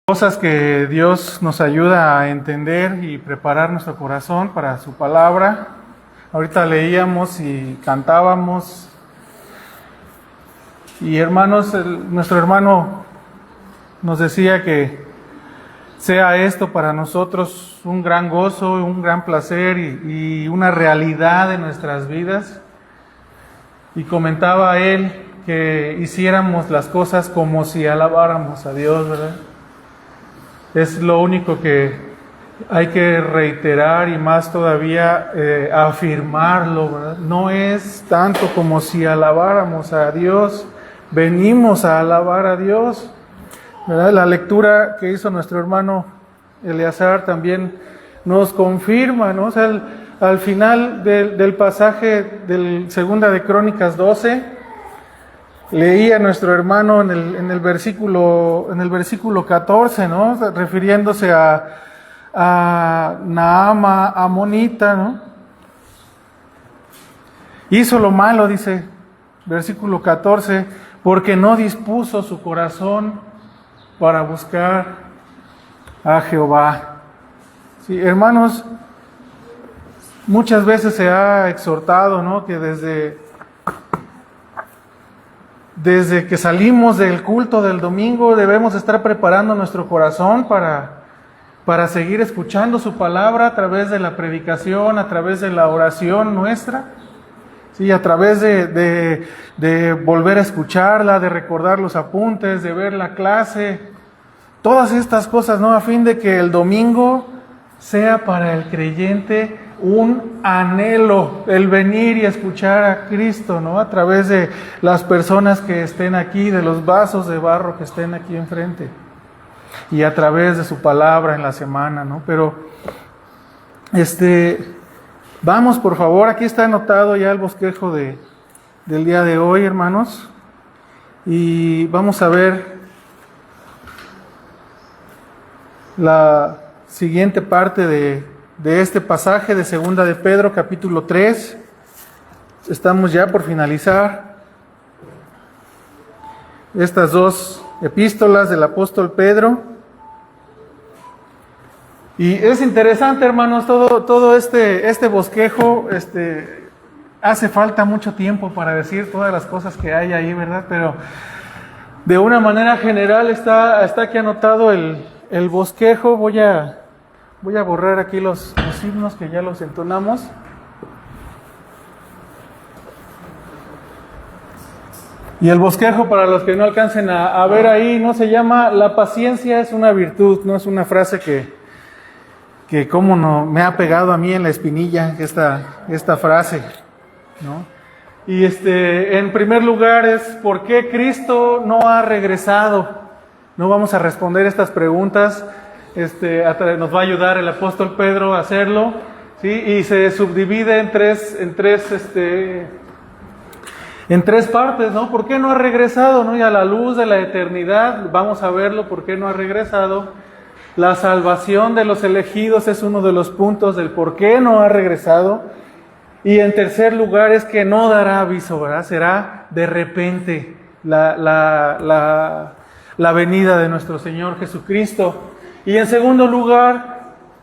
Cosas que Dios nos ayuda a entender y preparar nuestro corazón para su palabra. Ahorita leíamos y cantábamos. Y hermanos, nuestro hermano nos decía que sea esto para nosotros un gran gozo, un gran placer y una realidad en nuestras vidas. Y comentaba él que hiciéramos las cosas como si alabáramos a Dios, ¿verdad? Es lo único que hay que reiterar y más todavía afirmarlo, ¿verdad? No es tanto como si alabáramos a Dios, venimos a alabar a Dios, ¿verdad? La lectura que hizo nuestro hermano Eleazar también nos confirma, ¿no? O sea, al final del pasaje del Segunda de Crónicas 12, leía nuestro hermano en el versículo 14, ¿no? Refiriéndose a Naama amonita, ¿no? Hizo lo malo, dice, versículo 14, porque no dispuso su corazón para buscar a Jehová. Sí, hermanos, muchas veces se ha exhortado, ¿no? Que desde que salimos del culto del domingo debemos estar preparando nuestro corazón para seguir escuchando su palabra a través de la predicación, a través de la oración nuestra, ¿sí? A través de volver a escucharla, de recordar los apuntes, de ver la clase, todas estas cosas, ¿no? A fin de que el domingo sea para el creyente un anhelo, el venir y escuchar a Cristo, ¿no? A través de las personas que estén aquí, de los vasos de barro que estén aquí enfrente, y a través de su palabra en la semana, ¿no? Pero, vamos por favor, aquí está anotado ya el bosquejo del día de hoy, hermanos, y vamos a ver la siguiente parte de este pasaje de Segunda de Pedro, capítulo 3. Estamos ya por finalizar estas dos epístolas del apóstol Pedro. Y es interesante, hermanos, todo este bosquejo, hace falta mucho tiempo para decir todas las cosas que hay ahí, ¿verdad? Pero de una manera general está aquí anotado el bosquejo. Voy a borrar aquí los himnos que ya los entonamos. Y el bosquejo, para los que no alcancen a ver ahí, no se llama "La paciencia es una virtud", no es una frase que como no me ha pegado a mí en la espinilla esta frase, ¿no? Y en primer lugar es ¿por qué Cristo no ha regresado? No vamos a responder estas preguntas. Nos va a ayudar el apóstol Pedro a hacerlo, ¿sí? Y se subdivide en tres partes, ¿no? ¿Por qué no ha regresado? ¿No? Y a la luz de la eternidad vamos a verlo, ¿por qué no ha regresado? La salvación de los elegidos es uno de los puntos del por qué no ha regresado. Y en tercer lugar es que no dará aviso, ¿verdad? Será de repente la venida de nuestro Señor Jesucristo. Y en segundo lugar,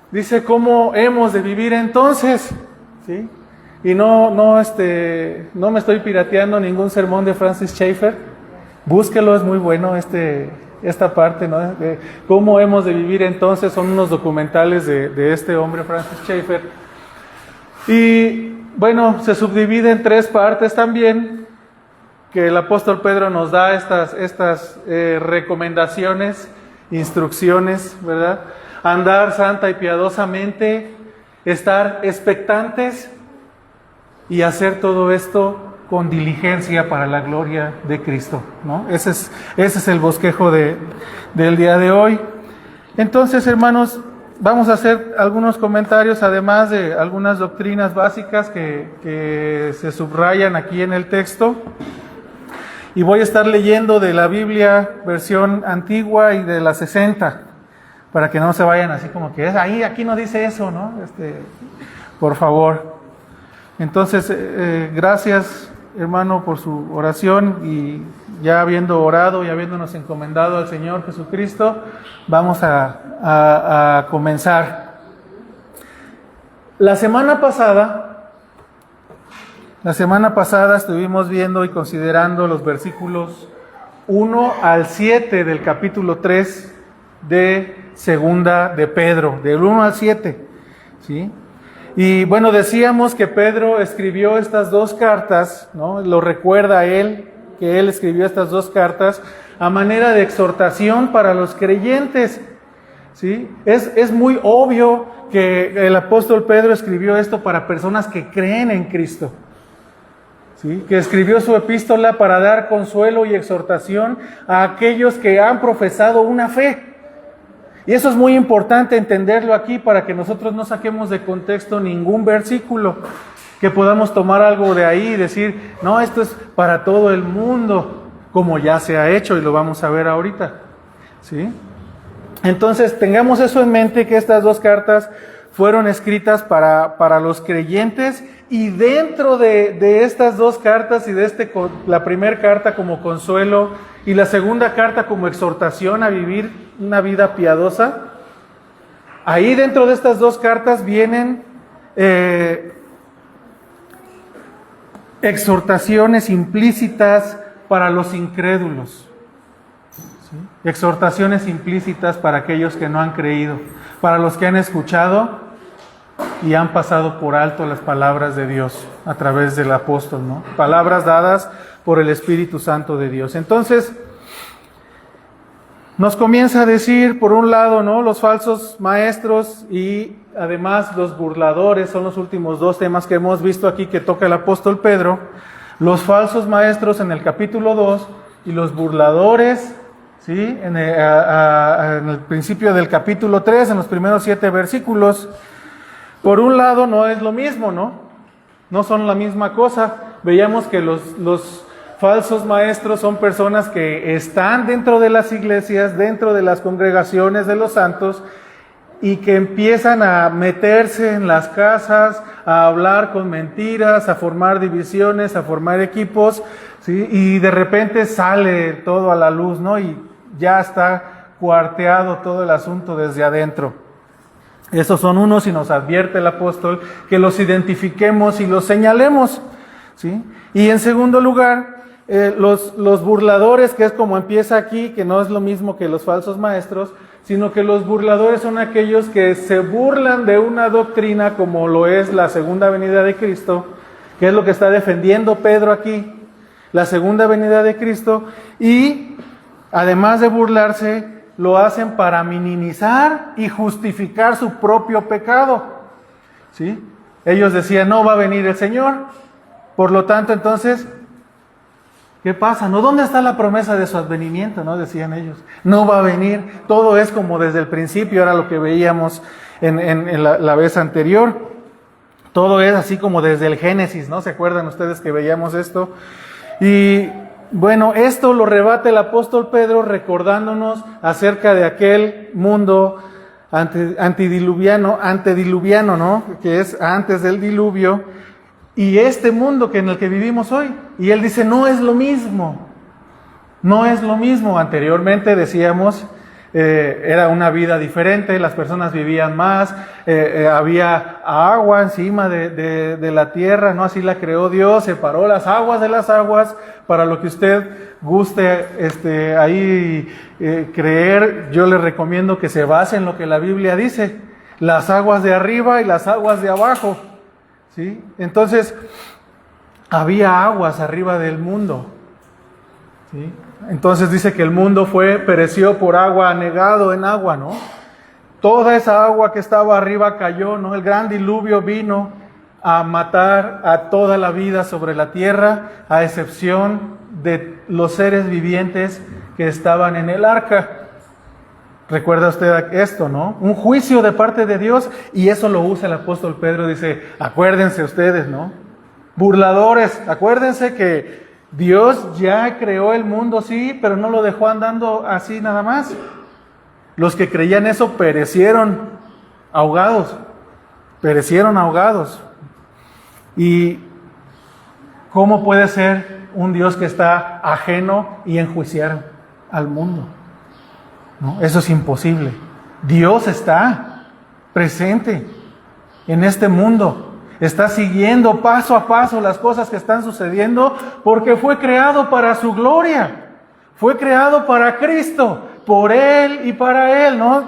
dice cómo hemos de vivir entonces, ¿sí? Y no me estoy pirateando ningún sermón de Francis Schaeffer. Búsquelo, es muy bueno esta parte, ¿no? De cómo hemos de vivir entonces, son unos documentales de este hombre, Francis Schaeffer. Y bueno, se subdivide en tres partes también, que el apóstol Pedro nos da estas recomendaciones, instrucciones, ¿verdad? Andar santa y piadosamente, estar expectantes y hacer todo esto con diligencia para la gloria de Cristo, ¿no? Ese es el bosquejo del día de hoy. Entonces, hermanos, vamos a hacer algunos comentarios, además de algunas doctrinas básicas que se subrayan aquí en el texto. Y voy a estar leyendo de la Biblia versión antigua y de la 60, para que no se vayan así como que aquí no dice eso, ¿no? Por favor. Entonces, gracias, hermano, por su oración y ya habiendo orado y habiéndonos encomendado al Señor Jesucristo, vamos a comenzar. La semana pasada estuvimos viendo y considerando los versículos 1 al 7 del capítulo 3 de Segunda de Pedro, del 1 al 7, ¿sí? Y bueno, decíamos que Pedro escribió estas dos cartas, ¿no? Lo recuerda él, que él escribió estas dos cartas a manera de exhortación para los creyentes, ¿sí? Es muy obvio que el apóstol Pedro escribió esto para personas que creen en Cristo, ¿sí? Que escribió su epístola para dar consuelo y exhortación a aquellos que han profesado una fe. Y eso es muy importante entenderlo aquí para que nosotros no saquemos de contexto ningún versículo, que podamos tomar algo de ahí y decir, no, esto es para todo el mundo, como ya se ha hecho y lo vamos a ver ahorita, ¿sí? Entonces, tengamos eso en mente, que estas dos cartas fueron escritas para los creyentes, y dentro de estas dos cartas y de la primera carta como consuelo y la segunda carta como exhortación a vivir una vida piadosa, ahí dentro de estas dos cartas vienen exhortaciones implícitas para los incrédulos, ¿sí? Exhortaciones implícitas para aquellos que no han creído, para los que han escuchado y han pasado por alto las palabras de Dios a través del apóstol, ¿no? Palabras dadas por el Espíritu Santo de Dios. Entonces, nos comienza a decir, por un lado, ¿no?, los falsos maestros y además los burladores, son los últimos dos temas que hemos visto aquí que toca el apóstol Pedro. Los falsos maestros en el capítulo 2 y los burladores, ¿sí?, en el principio del capítulo 3, en los primeros 7 versículos. Por un lado, no es lo mismo, ¿no? No son la misma cosa. Veíamos que los falsos maestros son personas que están dentro de las iglesias, dentro de las congregaciones de los santos, y que empiezan a meterse en las casas, a hablar con mentiras, a formar divisiones, a formar equipos, ¿sí? Y de repente sale todo a la luz, ¿no? Y ya está cuarteado todo el asunto desde adentro. Esos son unos, y nos advierte el apóstol que los identifiquemos y los señalemos, ¿sí? Y en segundo lugar, los burladores, que es como empieza aquí, que no es lo mismo que los falsos maestros, sino que los burladores son aquellos que se burlan de una doctrina como lo es la segunda venida de Cristo, que es lo que está defendiendo Pedro aquí, la segunda venida de Cristo, y además de burlarse, lo hacen para minimizar y justificar su propio pecado, ¿sí? Ellos decían, no va a venir el Señor, por lo tanto, entonces, ¿qué pasa? ¿No? ¿Dónde está la promesa de su advenimiento? ¿No? Decían ellos. No va a venir. Todo es como desde el principio, era lo que veíamos en la vez anterior. Todo es así como desde el Génesis, ¿no? ¿Se acuerdan ustedes que veíamos esto? Y bueno, esto lo rebate el apóstol Pedro recordándonos acerca de aquel mundo antediluviano, ¿no? Que es antes del diluvio, y este mundo en el que vivimos hoy. Y él dice, no es lo mismo. No es lo mismo. Anteriormente decíamos, era una vida diferente, las personas vivían más, había agua encima de la tierra, ¿no? Así la creó Dios, separó las aguas de las aguas. Para lo que usted guste creer, yo le recomiendo que se base en lo que la Biblia dice, las aguas de arriba y las aguas de abajo, ¿sí? Entonces, había aguas arriba del mundo, ¿sí? Entonces dice que el mundo pereció por agua, anegado en agua, ¿no? Toda esa agua que estaba arriba cayó, ¿no? El gran diluvio vino a matar a toda la vida sobre la tierra, a excepción de los seres vivientes que estaban en el arca. Recuerda usted esto, ¿no? Un juicio de parte de Dios, y eso lo usa el apóstol Pedro, dice, acuérdense ustedes, ¿no? Burladores, acuérdense que Dios ya creó el mundo, sí, pero no lo dejó andando así nada más. Los que creían eso perecieron ahogados. Y ¿Cómo puede ser un Dios que está ajeno y enjuiciar al mundo? ¿No? Eso es imposible. Dios está presente en este mundo. Está siguiendo paso a paso las cosas que están sucediendo porque fue creado para su gloria. Fue creado para Cristo, por Él y para Él, ¿no?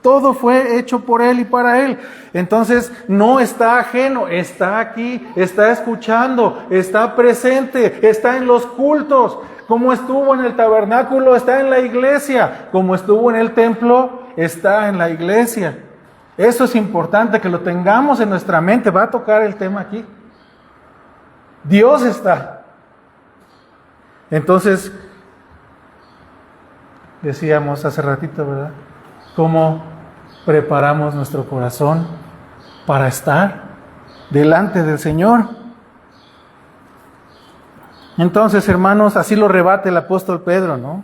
Todo fue hecho por Él y para Él. Entonces no está ajeno, está aquí, está escuchando, está presente, está en los cultos. Como estuvo en el tabernáculo, está en la iglesia. Como estuvo en el templo, está en la iglesia. Eso es importante que lo tengamos en nuestra mente. Va a tocar el tema aquí. Dios está. Entonces, decíamos hace ratito, ¿verdad? ¿Cómo preparamos nuestro corazón para estar delante del Señor? Entonces, hermanos, así lo rebate el apóstol Pedro, ¿no?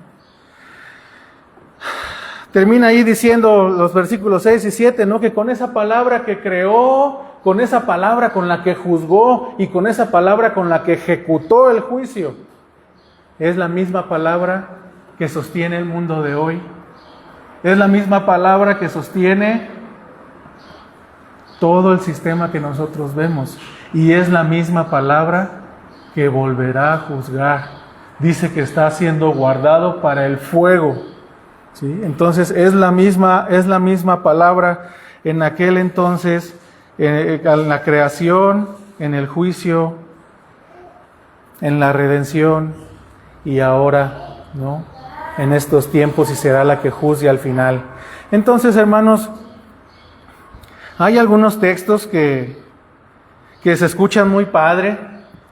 Termina ahí diciendo los versículos 6 y 7, ¿no? Que con esa palabra que creó, con esa palabra con la que juzgó y con esa palabra con la que ejecutó el juicio, es la misma palabra que sostiene el mundo de hoy. Es la misma palabra que sostiene todo el sistema que nosotros vemos. Y es la misma palabra que volverá a juzgar. Dice que está siendo guardado para el fuego. ¿Sí? Entonces es la misma palabra en aquel entonces, en la creación, en el juicio, en la redención y ahora, ¿no? En estos tiempos, y será la que juzgue al final. Entonces, hermanos, hay algunos textos que se escuchan muy padre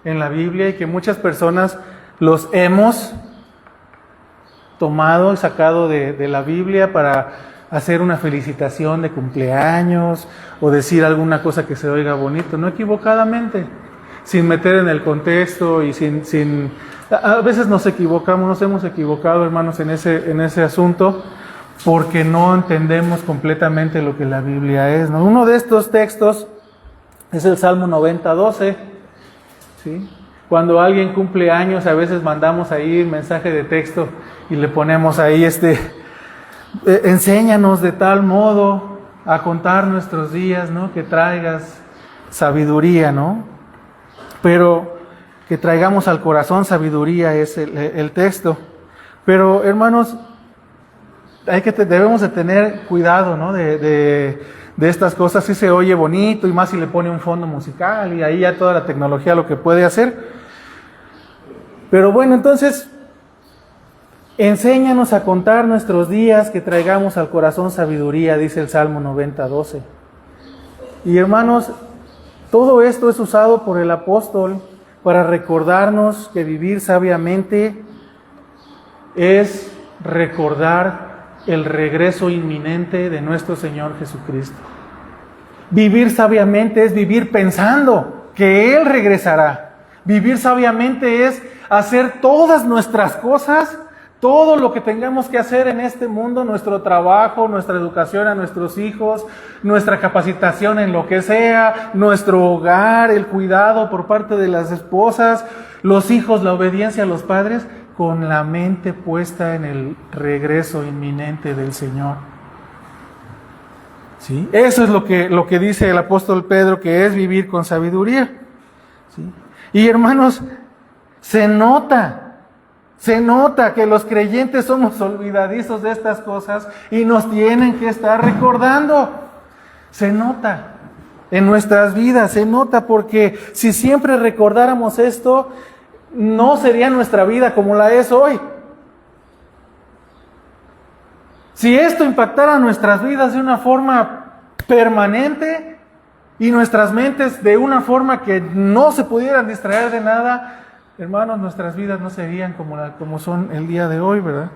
en la Biblia y que muchas personas los hemos tomado y sacado de la Biblia para hacer una felicitación de cumpleaños o decir alguna cosa que se oiga bonito, no equivocadamente, sin meter en el contexto y sin a veces nos hemos equivocado, hermanos, en ese asunto, porque no entendemos completamente lo que la Biblia es, ¿no? Uno de estos textos es el Salmo 90:12, ¿sí? Cuando alguien cumple años, a veces mandamos ahí un mensaje de texto y le ponemos ahí enséñanos de tal modo a contar nuestros días, ¿no? Que traigas sabiduría, ¿no? Pero que traigamos al corazón sabiduría es el texto. Pero, hermanos, debemos de tener cuidado, ¿no? De estas cosas. Sí se oye bonito, y más si le pone un fondo musical, y ahí ya toda la tecnología lo que puede hacer. Pero bueno, entonces, enséñanos a contar nuestros días, que traigamos al corazón sabiduría, dice el Salmo 90:12. Y hermanos, todo esto es usado por el apóstol para recordarnos que vivir sabiamente es recordar el regreso inminente de nuestro Señor Jesucristo. Vivir sabiamente es vivir pensando que Él regresará. Vivir sabiamente es hacer todas nuestras cosas, todo lo que tengamos que hacer en este mundo, nuestro trabajo, nuestra educación a nuestros hijos, nuestra capacitación en lo que sea, nuestro hogar, el cuidado por parte de las esposas, los hijos, la obediencia a los padres, con la mente puesta en el regreso inminente del Señor. ¿Sí? Eso es lo que dice el apóstol Pedro, que es vivir con sabiduría. ¿Sí? Y hermanos, se nota que los creyentes somos olvidadizos de estas cosas y nos tienen que estar recordando. Se nota en nuestras vidas, se nota, porque si siempre recordáramos esto, no sería nuestra vida como la es hoy. Si esto impactara nuestras vidas de una forma permanente y nuestras mentes de una forma que no se pudieran distraer de nada, hermanos, nuestras vidas no serían como son el día de hoy, ¿verdad?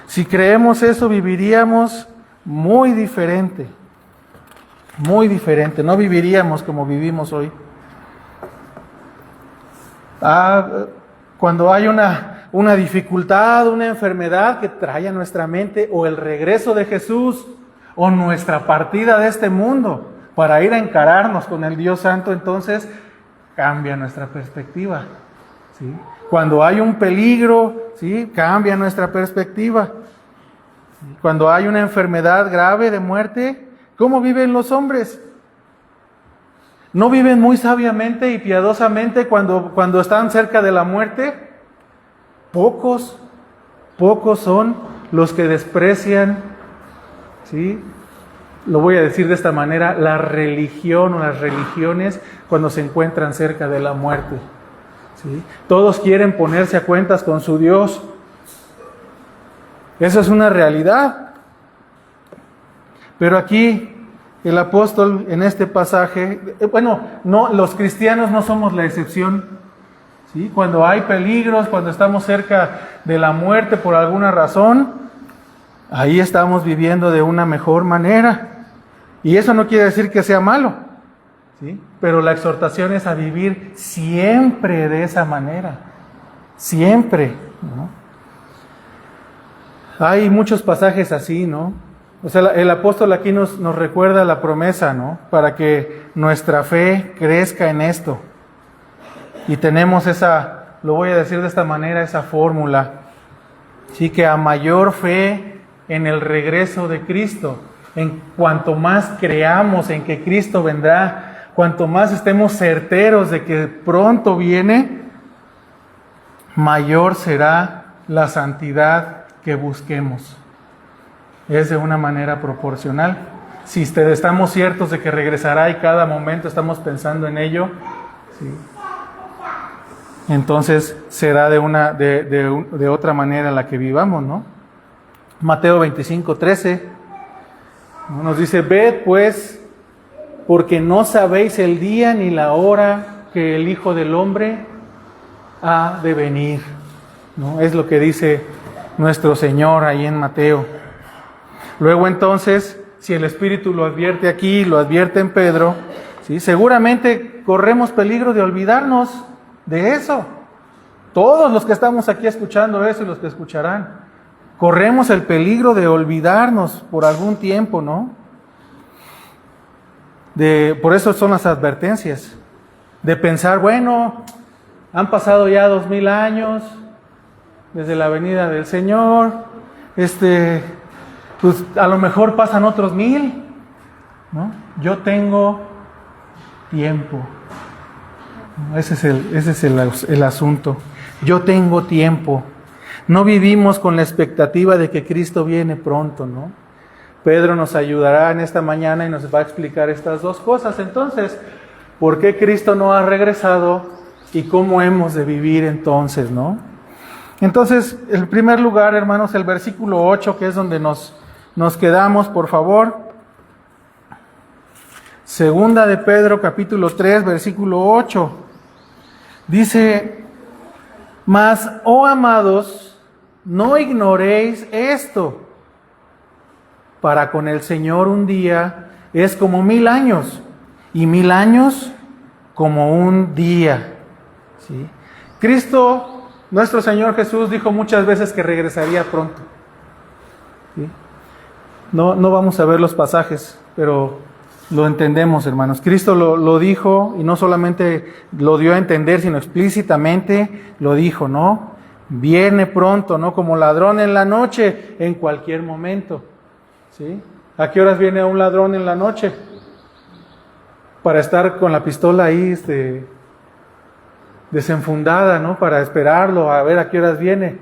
Si creemos eso, viviríamos muy diferente, no viviríamos como vivimos hoy. Cuando hay una dificultad, una enfermedad que trae a nuestra mente, o el regreso de Jesús, o nuestra partida de este mundo para ir a encararnos con el Dios Santo, entonces cambia nuestra perspectiva. ¿sí? Cuando hay un peligro, ¿sí? Cambia nuestra perspectiva. Cuando hay una enfermedad grave de muerte, ¿cómo viven los hombres? ¿No viven muy sabiamente y piadosamente cuando están cerca de la muerte? Pocos son los que desprecian, ¿sí? Lo voy a decir de esta manera, la religión o las religiones cuando se encuentran cerca de la muerte, ¿sí? Todos quieren ponerse a cuentas con su Dios. Eso es una realidad. Pero aquí el apóstol en este pasaje, los cristianos no somos la excepción, ¿sí? Cuando hay peligros, cuando estamos cerca de la muerte por alguna razón, ahí estamos viviendo de una mejor manera. Y eso no quiere decir que sea malo, ¿sí? Pero la exhortación es a vivir siempre de esa manera, siempre, ¿no? Hay muchos pasajes así, ¿no? O sea, el apóstol aquí nos recuerda la promesa, ¿no? Para que nuestra fe crezca en esto. Y tenemos esa, lo voy a decir de esta manera, esa fórmula. Sí, que a mayor fe en el regreso de Cristo, en cuanto más creamos en que Cristo vendrá, cuanto más estemos certeros de que pronto viene, mayor será la santidad que busquemos. Es de una manera proporcional. Si estamos ciertos de que regresará y cada momento estamos pensando en ello, ¿sí? Entonces será de otra manera en la que vivamos, ¿no? Mateo 25:13 nos dice: ved pues, porque no sabéis el día ni la hora que el Hijo del Hombre ha de venir, ¿no? Es lo que dice nuestro Señor ahí en Mateo. Luego entonces, si el Espíritu lo advierte aquí, lo advierte en Pedro, ¿sí? Seguramente corremos peligro de olvidarnos de eso. Todos los que estamos aquí escuchando eso y los que escucharán, corremos el peligro de olvidarnos por algún tiempo, ¿no? Por eso son las advertencias, de pensar, bueno, han pasado ya 2000 años desde la venida del Señor, pues a lo mejor pasan otros 1000, ¿no? Yo tengo tiempo. Ese es el asunto. Yo tengo tiempo. No vivimos con la expectativa de que Cristo viene pronto, ¿no? Pedro nos ayudará en esta mañana y nos va a explicar estas dos cosas. Entonces, ¿por qué Cristo no ha regresado y cómo hemos de vivir entonces, ¿no? Entonces, en primer lugar, hermanos, el versículo 8, que es donde nos quedamos, por favor. Segunda de Pedro, capítulo 3, versículo 8. Dice: mas, oh amados, no ignoréis esto. Para con el Señor un día es como 1000 años, y 1000 años como un día. ¿Sí? Cristo, nuestro Señor Jesús, dijo muchas veces que regresaría pronto. ¿Sí? No vamos a ver los pasajes, pero lo entendemos, hermanos. Cristo lo dijo, y no solamente lo dio a entender, sino explícitamente lo dijo, ¿no? Viene pronto, ¿no? Como ladrón en la noche, en cualquier momento. ¿Sí? ¿A qué horas viene un ladrón en la noche? Para estar con la pistola ahí desenfundada, ¿no? Para esperarlo, a ver a qué horas viene.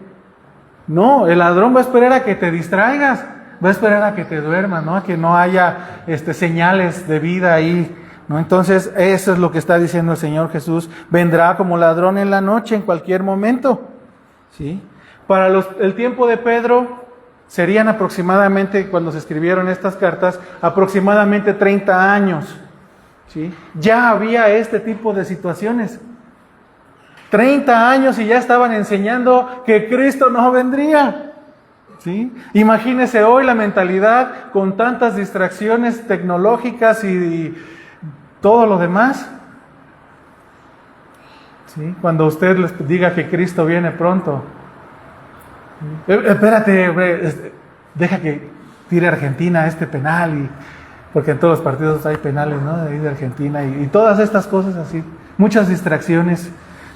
No, el ladrón va a esperar a que te distraigas, va a esperar a que te duermas, ¿no? A que no haya señales de vida ahí, ¿no? Entonces, eso es lo que está diciendo el Señor Jesús. Vendrá como ladrón en la noche, en cualquier momento. ¿Sí? Para el tiempo de Pedro, serían aproximadamente, cuando se escribieron estas cartas, aproximadamente 30 años. ¿Sí? Ya había este tipo de situaciones. 30 años y ya estaban enseñando que Cristo no vendría. ¿Sí? Imagínese hoy la mentalidad con tantas distracciones tecnológicas y todo lo demás. ¿Sí? Cuando usted les diga que Cristo viene pronto. Espérate, deja que tire Argentina este penal, porque en todos los partidos hay penales, ¿no? De Argentina y todas estas cosas así, muchas distracciones.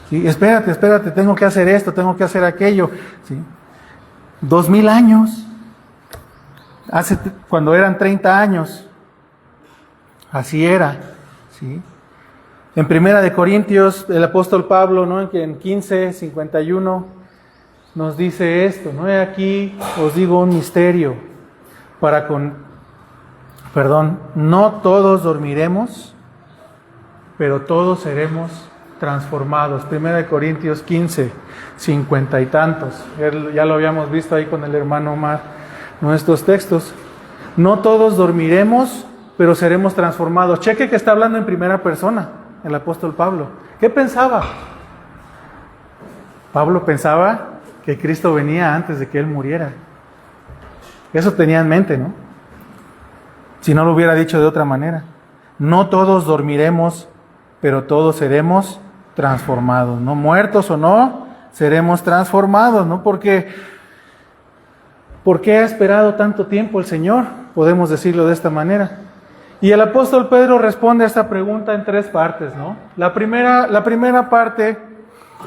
¿Sí? Espérate, tengo que hacer esto, tengo que hacer aquello. ¿Sí? 2000 años, cuando eran 30 años, así era. ¿Sí? En Primera de Corintios, el apóstol Pablo, ¿no? En 15:51, nos dice esto, ¿no? He aquí, os digo un misterio, no todos dormiremos, pero todos seremos transformados. Primera de Corintios 15:50 y tantos. Ya lo habíamos visto ahí con el hermano Omar, nuestros textos. No todos dormiremos, pero seremos transformados. Cheque que está hablando en primera persona, el apóstol Pablo. ¿Qué pensaba? Pablo pensaba que Cristo venía antes de que él muriera. Eso tenía en mente, ¿no? Si no lo hubiera dicho de otra manera. No todos dormiremos, pero todos seremos transformados, ¿no? Muertos o no, seremos transformados, ¿no? ¿Por qué ha esperado tanto tiempo el Señor? Podemos decirlo de esta manera. Y el apóstol Pedro responde a esta pregunta en 3 partes, ¿no? La primera parte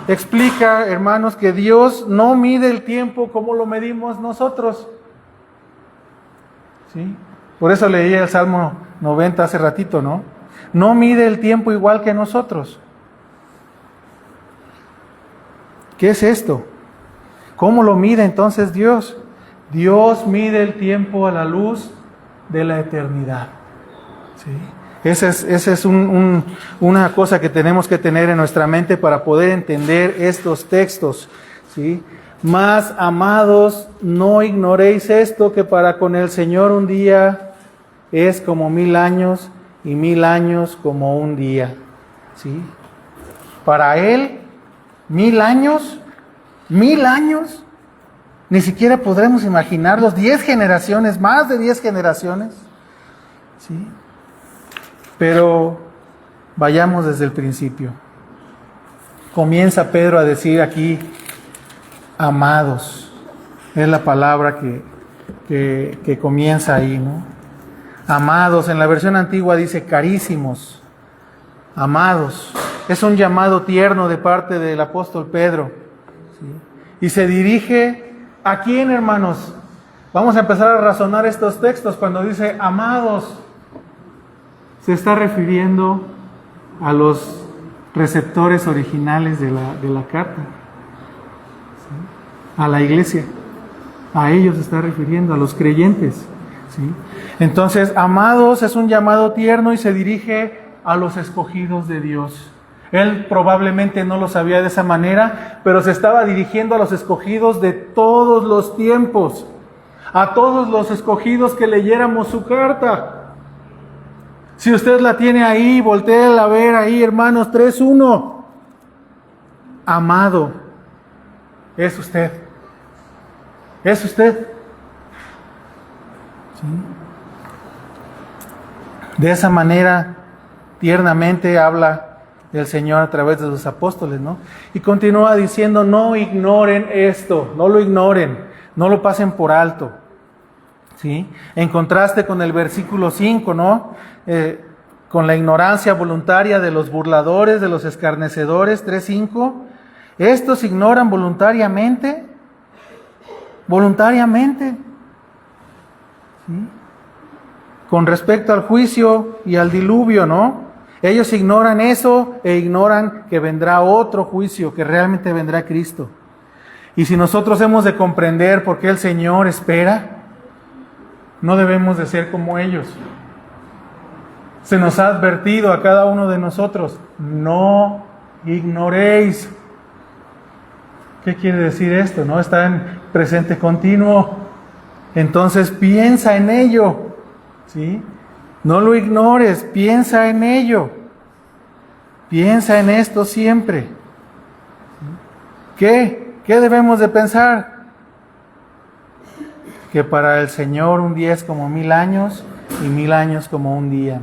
explica, hermanos, que Dios no mide el tiempo como lo medimos nosotros. ¿Sí? Por eso leí el Salmo 90 hace ratito, ¿no? No mide el tiempo igual que nosotros. ¿Qué es esto? ¿Cómo lo mide entonces Dios? Dios mide el tiempo a la luz de la eternidad. ¿Sí? Esa es una cosa que tenemos que tener en nuestra mente para poder entender estos textos. ¿Sí? Mas, amados, no ignoréis esto, que para con el Señor un día es como 1000 años, y 1000 años como un día. ¿Sí? Para Él, 1000 años, ni siquiera podremos imaginarlos. 10 generaciones, más de 10 generaciones. ¿Sí? Pero vayamos desde el principio. Comienza Pedro a decir aquí, amados. Es la palabra que comienza ahí, ¿no? Amados, en la versión antigua dice carísimos. Amados. Es un llamado tierno de parte del apóstol Pedro. ¿Sí? Y se dirige ¿a quién, hermanos? Vamos a empezar a razonar estos textos. Cuando dice amados, se está refiriendo a los receptores originales de la carta, ¿sí? A la iglesia, a ellos se está refiriendo, a los creyentes, ¿sí? Entonces, amados es un llamado tierno y se dirige a los escogidos de Dios. Él probablemente no lo sabía de esa manera, pero se estaba dirigiendo a los escogidos de todos los tiempos, a todos los escogidos que leyéramos su carta. Si usted la tiene ahí, voltéela a ver ahí, hermanos, 3:1. Amado, es usted. Es usted. ¿Sí? De esa manera, tiernamente habla el Señor a través de sus apóstoles, ¿no? Y continúa diciendo, no ignoren esto, no lo ignoren, no lo pasen por alto. ¿Sí? En contraste con el versículo 5, ¿no? Con la ignorancia voluntaria de los burladores, de los escarnecedores, 3:5. Estos ignoran voluntariamente. ¿Sí? Con respecto al juicio y al diluvio, ¿no? Ellos ignoran eso e ignoran que vendrá otro juicio, que realmente vendrá Cristo. Y si nosotros hemos de comprender por qué el Señor espera, no debemos de ser como ellos. Se nos ha advertido a cada uno de nosotros, no ignoréis. ¿Qué quiere decir esto? ¿No? Está en presente continuo. Entonces piensa en ello. ¿Sí? No lo ignores, piensa en ello. Piensa en esto siempre. ¿Qué debemos de pensar? Que para el Señor un día es como 1000 años y 1000 años como un día.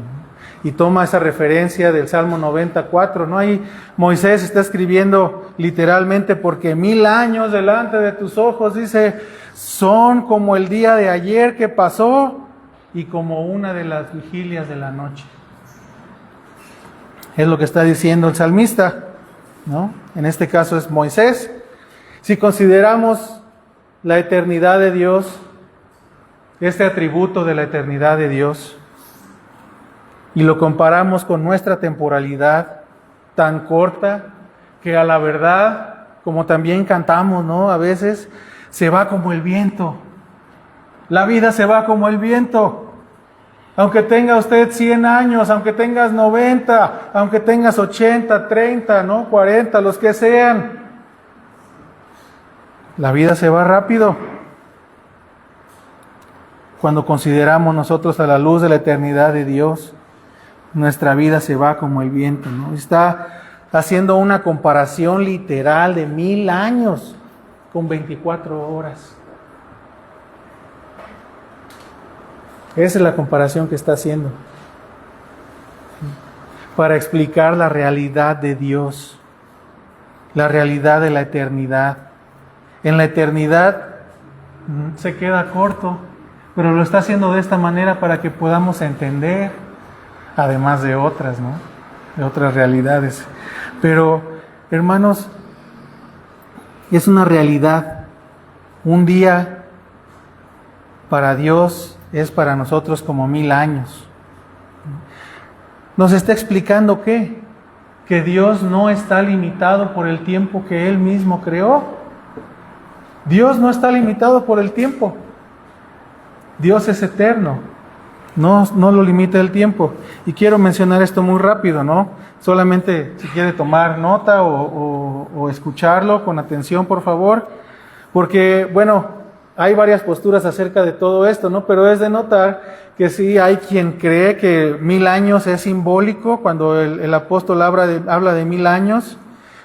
Y toma esa referencia del Salmo 94, ¿no? Ahí Moisés está escribiendo literalmente, porque 1000 años delante de tus ojos, dice, son como el día de ayer que pasó y como una de las vigilias de la noche. Es lo que está diciendo el salmista. ¿no? En este caso es Moisés. Si consideramos la eternidad de Dios, este atributo de la eternidad de Dios, y lo comparamos con nuestra temporalidad tan corta, que a la verdad, como también cantamos, ¿no? A veces se va como el viento. La vida se va como el viento. Aunque tenga usted 100 años, aunque tengas 90, aunque tengas 80, 30, ¿no? 40, los que sean. La vida se va rápido. Cuando consideramos nosotros a la luz de la eternidad de Dios, nuestra vida se va como el viento, ¿no? Está haciendo una comparación literal de 1000 años con 24 horas. Esa es la comparación que está haciendo para explicar la realidad de Dios, la realidad de la eternidad. En la eternidad se queda corto, pero lo está haciendo de esta manera para que podamos entender, además de otras, ¿no? De otras realidades. Pero, hermanos, es una realidad. Un día para Dios es para nosotros como 1000 años. Nos está explicando que Dios no está limitado por el tiempo que Él mismo creó. Dios no está limitado por el tiempo. Dios es eterno. No lo limita el tiempo. Y quiero mencionar esto muy rápido, ¿no? Solamente si quiere tomar nota o escucharlo con atención, por favor. Porque, bueno, hay varias posturas acerca de todo esto, ¿no? Pero es de notar que sí hay quien cree que 1000 años es simbólico cuando el apóstol habla de 1000 años,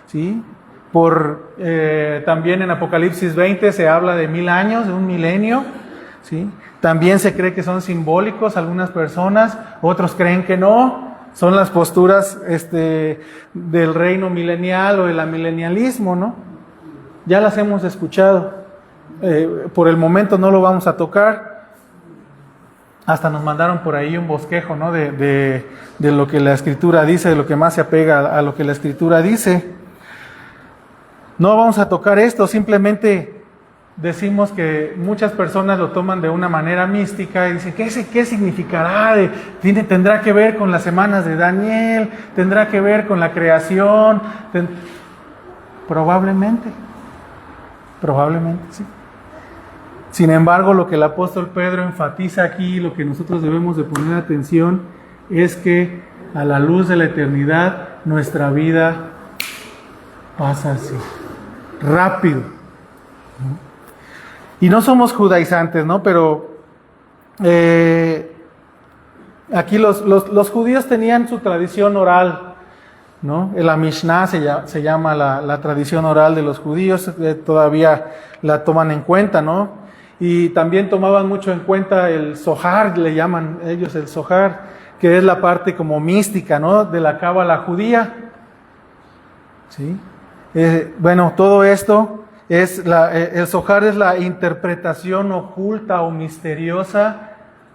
¿sí? También en Apocalipsis 20 se habla de 1000 años, de un milenio, ¿sí? También se cree que son simbólicos algunas personas, otros creen que no. Son las posturas del reino milenial o del amilenialismo, ¿no? Ya las hemos escuchado. Por el momento no lo vamos a tocar. Hasta nos mandaron por ahí un bosquejo, ¿no? de lo que la Escritura dice, de lo que más se apega a lo que la Escritura dice. No vamos a tocar esto, simplemente decimos que muchas personas lo toman de una manera mística y dicen, ¿qué significará? ¿Tendrá que ver con las semanas de Daniel? ¿Tendrá que ver con la creación? Probablemente sí. Sin embargo, lo que el apóstol Pedro enfatiza aquí, lo que nosotros debemos de poner atención, es que a la luz de la eternidad, nuestra vida pasa así, rápido, ¿no? Y no somos judaizantes, ¿no? Pero aquí los judíos tenían su tradición oral, ¿no? La Mishnah se llama la tradición oral de los judíos, todavía la toman en cuenta, ¿no? Y también tomaban mucho en cuenta el Zohar, le llaman ellos el Zohar, que es la parte como mística, ¿no? De la cábala judía, ¿sí? Bueno, todo esto el Zohar es la interpretación oculta o misteriosa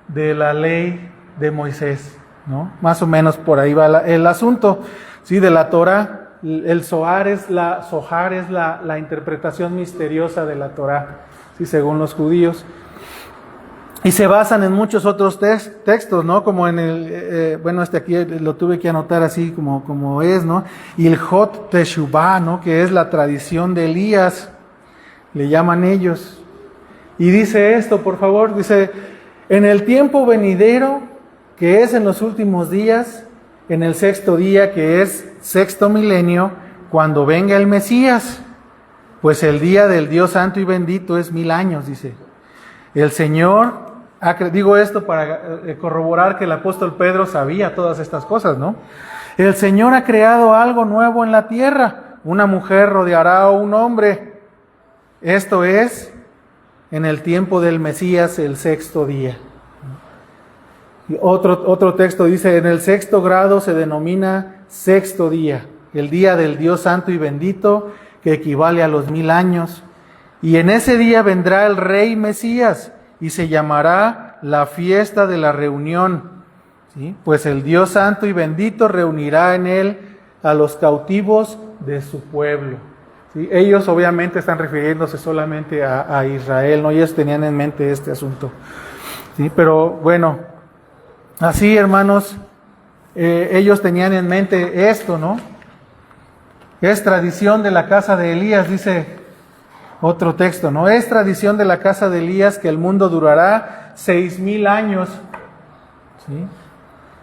de la ley de Moisés, ¿no? Más o menos por ahí va el asunto, ¿sí? De la Torah. El Zohar es la interpretación misteriosa de la Torah, ¿sí? Según los judíos. Y se basan en muchos otros textos, ¿no? Como en aquí lo tuve que anotar así como es, ¿no? Ilhot Teshuvah, ¿no? Que es la tradición de Elías, le llaman ellos. Y dice esto, por favor, dice, en el tiempo venidero, que es en los últimos días, en el 6º día, que es 6º milenio, cuando venga el Mesías, pues el día del Dios santo y bendito es 1000 años, dice. El Señor, digo esto para corroborar que el apóstol Pedro sabía todas estas cosas, ¿no? El Señor ha creado algo nuevo en la tierra, una mujer rodeará a un hombre. Esto es, en el tiempo del Mesías, el 6º día. Y otro texto dice, en el 6º grado se denomina 6º día, el día del Dios santo y bendito, que equivale a los 1000 años. Y en ese día vendrá el Rey Mesías, y se llamará la fiesta de la reunión, ¿sí? Pues el Dios santo y bendito reunirá en él a los cautivos de su pueblo. ¿Sí? Ellos obviamente están refiriéndose solamente a Israel, ¿no? Ellos tenían en mente este asunto. ¿Sí? Pero bueno, así hermanos, ellos tenían en mente esto, ¿no? Es tradición de la casa de Elías, dice otro texto, ¿no? Es tradición de la casa de Elías que el mundo durará 6,000 años, ¿sí?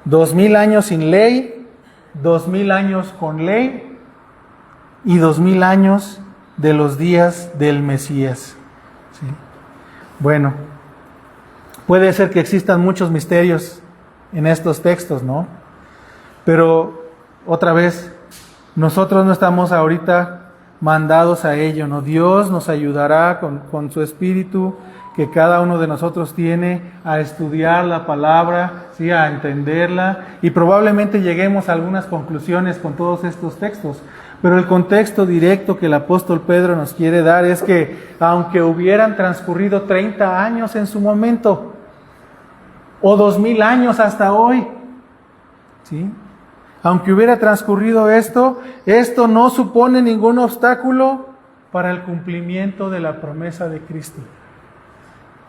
2,000 años sin ley, 2,000 años con ley y 2,000 años de los días del Mesías, ¿sí? Bueno, puede ser que existan muchos misterios en estos textos, ¿no? Pero otra vez, nosotros no estamos ahorita mandados a ello, ¿no? Dios nos ayudará con su espíritu que cada uno de nosotros tiene a estudiar la palabra, ¿sí? A entenderla, y probablemente lleguemos a algunas conclusiones con todos estos textos. Pero el contexto directo que el apóstol Pedro nos quiere dar es que aunque hubieran transcurrido 30 años en su momento, o 2,000 años hasta hoy, ¿sí? Aunque hubiera transcurrido esto no supone ningún obstáculo para el cumplimiento de la promesa de Cristo.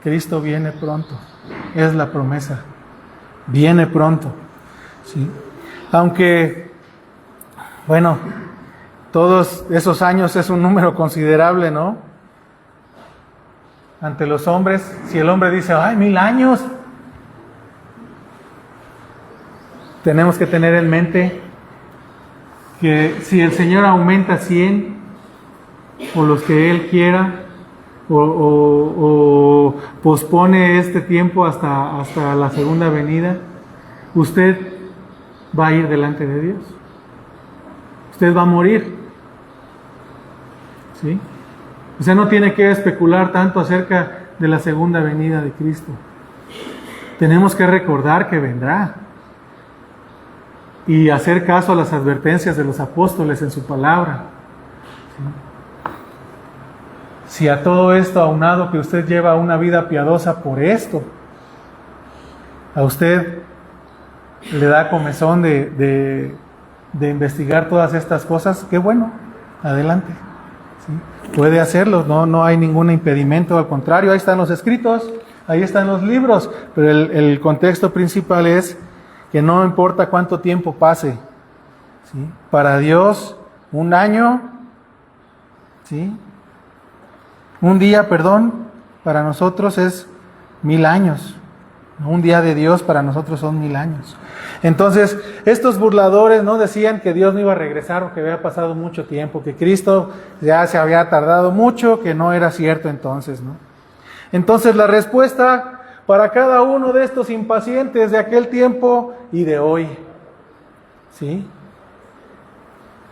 Cristo viene pronto, es la promesa, viene pronto, ¿sí? Aunque, bueno, todos esos años es un número considerable, ¿no? Ante los hombres, si el hombre dice, ¡ay, 1,000 años! Tenemos que tener en mente que si el Señor aumenta 100, o los que Él quiera, o pospone este tiempo hasta la segunda venida, usted va a ir delante de Dios. Usted va a morir. ¿Sí? Usted no tiene que especular tanto acerca de la segunda venida de Cristo. Tenemos que recordar que vendrá y hacer caso a las advertencias de los apóstoles en su palabra. ¿Sí? Si a todo esto aunado que usted lleva una vida piadosa por esto, a usted le da comezón de investigar todas estas cosas, qué bueno, adelante. ¿Sí? Puede hacerlo, no hay ningún impedimento, al contrario, ahí están los escritos, ahí están los libros, pero el contexto principal es que no importa cuánto tiempo pase, ¿sí? Para Dios, un año, ¿sí? Un día, para nosotros es 1,000 años. Un día de Dios para nosotros son 1,000 años. Entonces, estos burladores no decían que Dios no iba a regresar o que había pasado mucho tiempo, que Cristo ya se había tardado mucho, que no era cierto entonces, ¿no? Entonces, la respuesta para cada uno de estos impacientes de aquel tiempo y de hoy, ¿sí?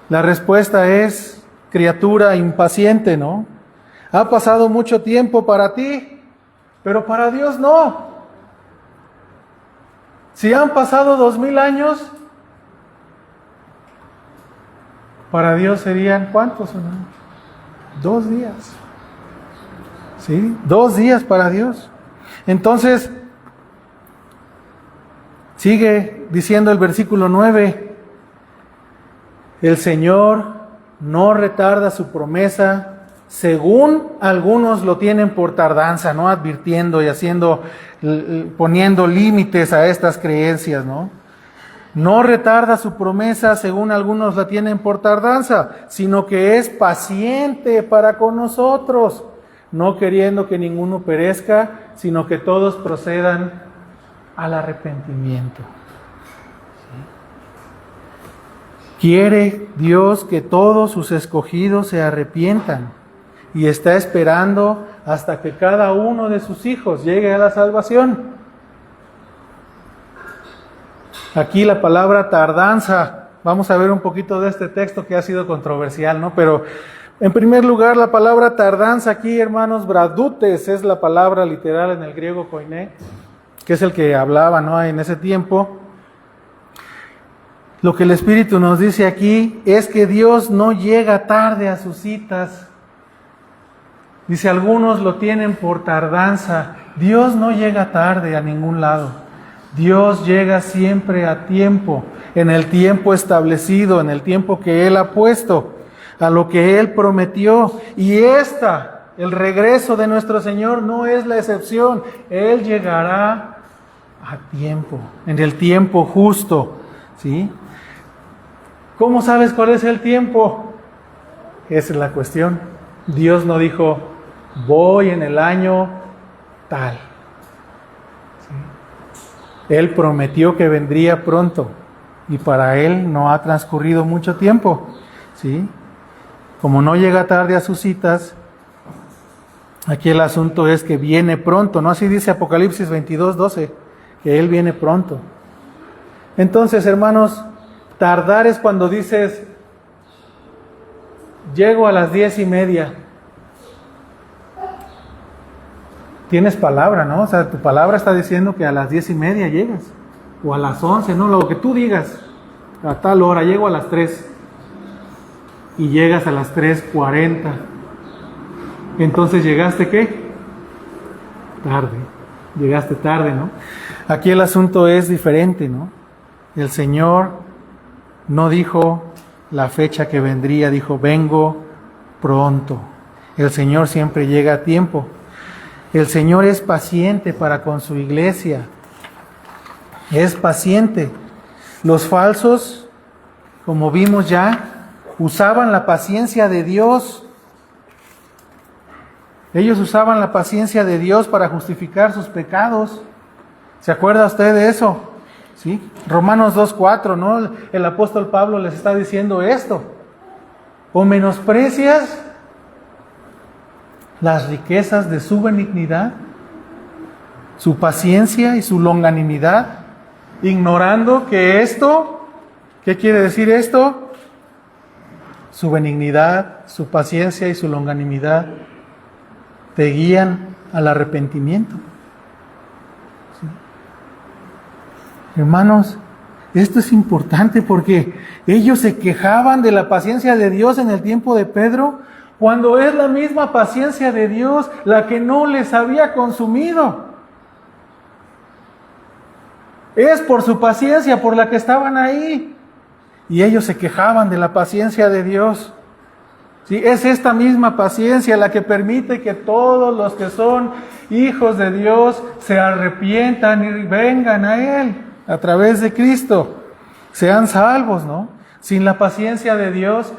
La respuesta es, criatura impaciente, ¿no? Ha pasado mucho tiempo para ti, pero para Dios no. Si han pasado 2,000 años, para Dios serían, ¿cuántos son? 2 días. ¿Sí? 2 días para Dios. Entonces, sigue diciendo el versículo 9, el Señor no retarda su promesa, según algunos lo tienen por tardanza, ¿no? Advirtiendo y poniendo límites a estas creencias, ¿no? No retarda su promesa, según algunos la tienen por tardanza, sino que es paciente para con nosotros, no queriendo que ninguno perezca, sino que todos procedan al arrepentimiento. Quiere Dios que todos sus escogidos se arrepientan y está esperando hasta que cada uno de sus hijos llegue a la salvación. Aquí la palabra tardanza, vamos a ver un poquito de este texto que ha sido controversial, ¿no? Pero en primer lugar, la palabra tardanza aquí, hermanos, bradutes, es la palabra literal en el griego koiné, que es el que hablaba, ¿no? En ese tiempo. Lo que el Espíritu nos dice aquí es que Dios no llega tarde a sus citas. Dice, algunos lo tienen por tardanza. Dios no llega tarde a ningún lado. Dios llega siempre a tiempo, en el tiempo establecido, en el tiempo que Él ha puesto. a lo que Él prometió. Y el regreso de nuestro Señor no es la excepción. Él llegará a tiempo, en el tiempo justo, ¿sí? ¿Cómo sabes cuál es el tiempo? Esa es la cuestión. Dios no dijo, voy en el año tal. ¿Sí? Él prometió que vendría pronto y para Él no ha transcurrido mucho tiempo, ¿sí? Como no llega tarde a sus citas, aquí el asunto es que viene pronto, ¿no? Así dice Apocalipsis 22:12, que Él viene pronto. Entonces, hermanos, tardar es cuando dices, llego a las 10:30. Tienes palabra, ¿no? O sea, tu palabra está diciendo que a las 10:30 llegas. O a las 11, ¿no? Lo que tú digas. A tal hora, llego a las 3. Y llegas a las 3:40. Entonces, ¿llegaste qué? Tarde. Llegaste tarde, ¿no? Aquí el asunto es diferente, ¿no? El Señor no dijo la fecha que vendría, dijo, vengo pronto. El Señor siempre llega a tiempo. El Señor es paciente para con su iglesia. Es paciente. Los falsos, como vimos ya, usaban la paciencia de Dios. Ellos usaban la paciencia de Dios para justificar sus pecados. ¿Se acuerda usted de eso? ¿Sí? Romanos 2:4, ¿no? El apóstol Pablo les está diciendo esto. ¿O menosprecias las riquezas de su benignidad, su paciencia y su longanimidad, ignorando que esto, ¿qué quiere decir esto? Su benignidad, su paciencia y su longanimidad te guían al arrepentimiento. ¿Sí? Hermanos, esto es importante porque ellos se quejaban de la paciencia de Dios en el tiempo de Pedro, cuando es la misma paciencia de Dios la que no les había consumido. Es por su paciencia por la que estaban ahí. Y ellos se quejaban de la paciencia de Dios. Sí, es esta misma paciencia la que permite que todos los que son hijos de Dios se arrepientan y vengan a Él a través de Cristo. Sean salvos, ¿no? Sin la paciencia de Dios,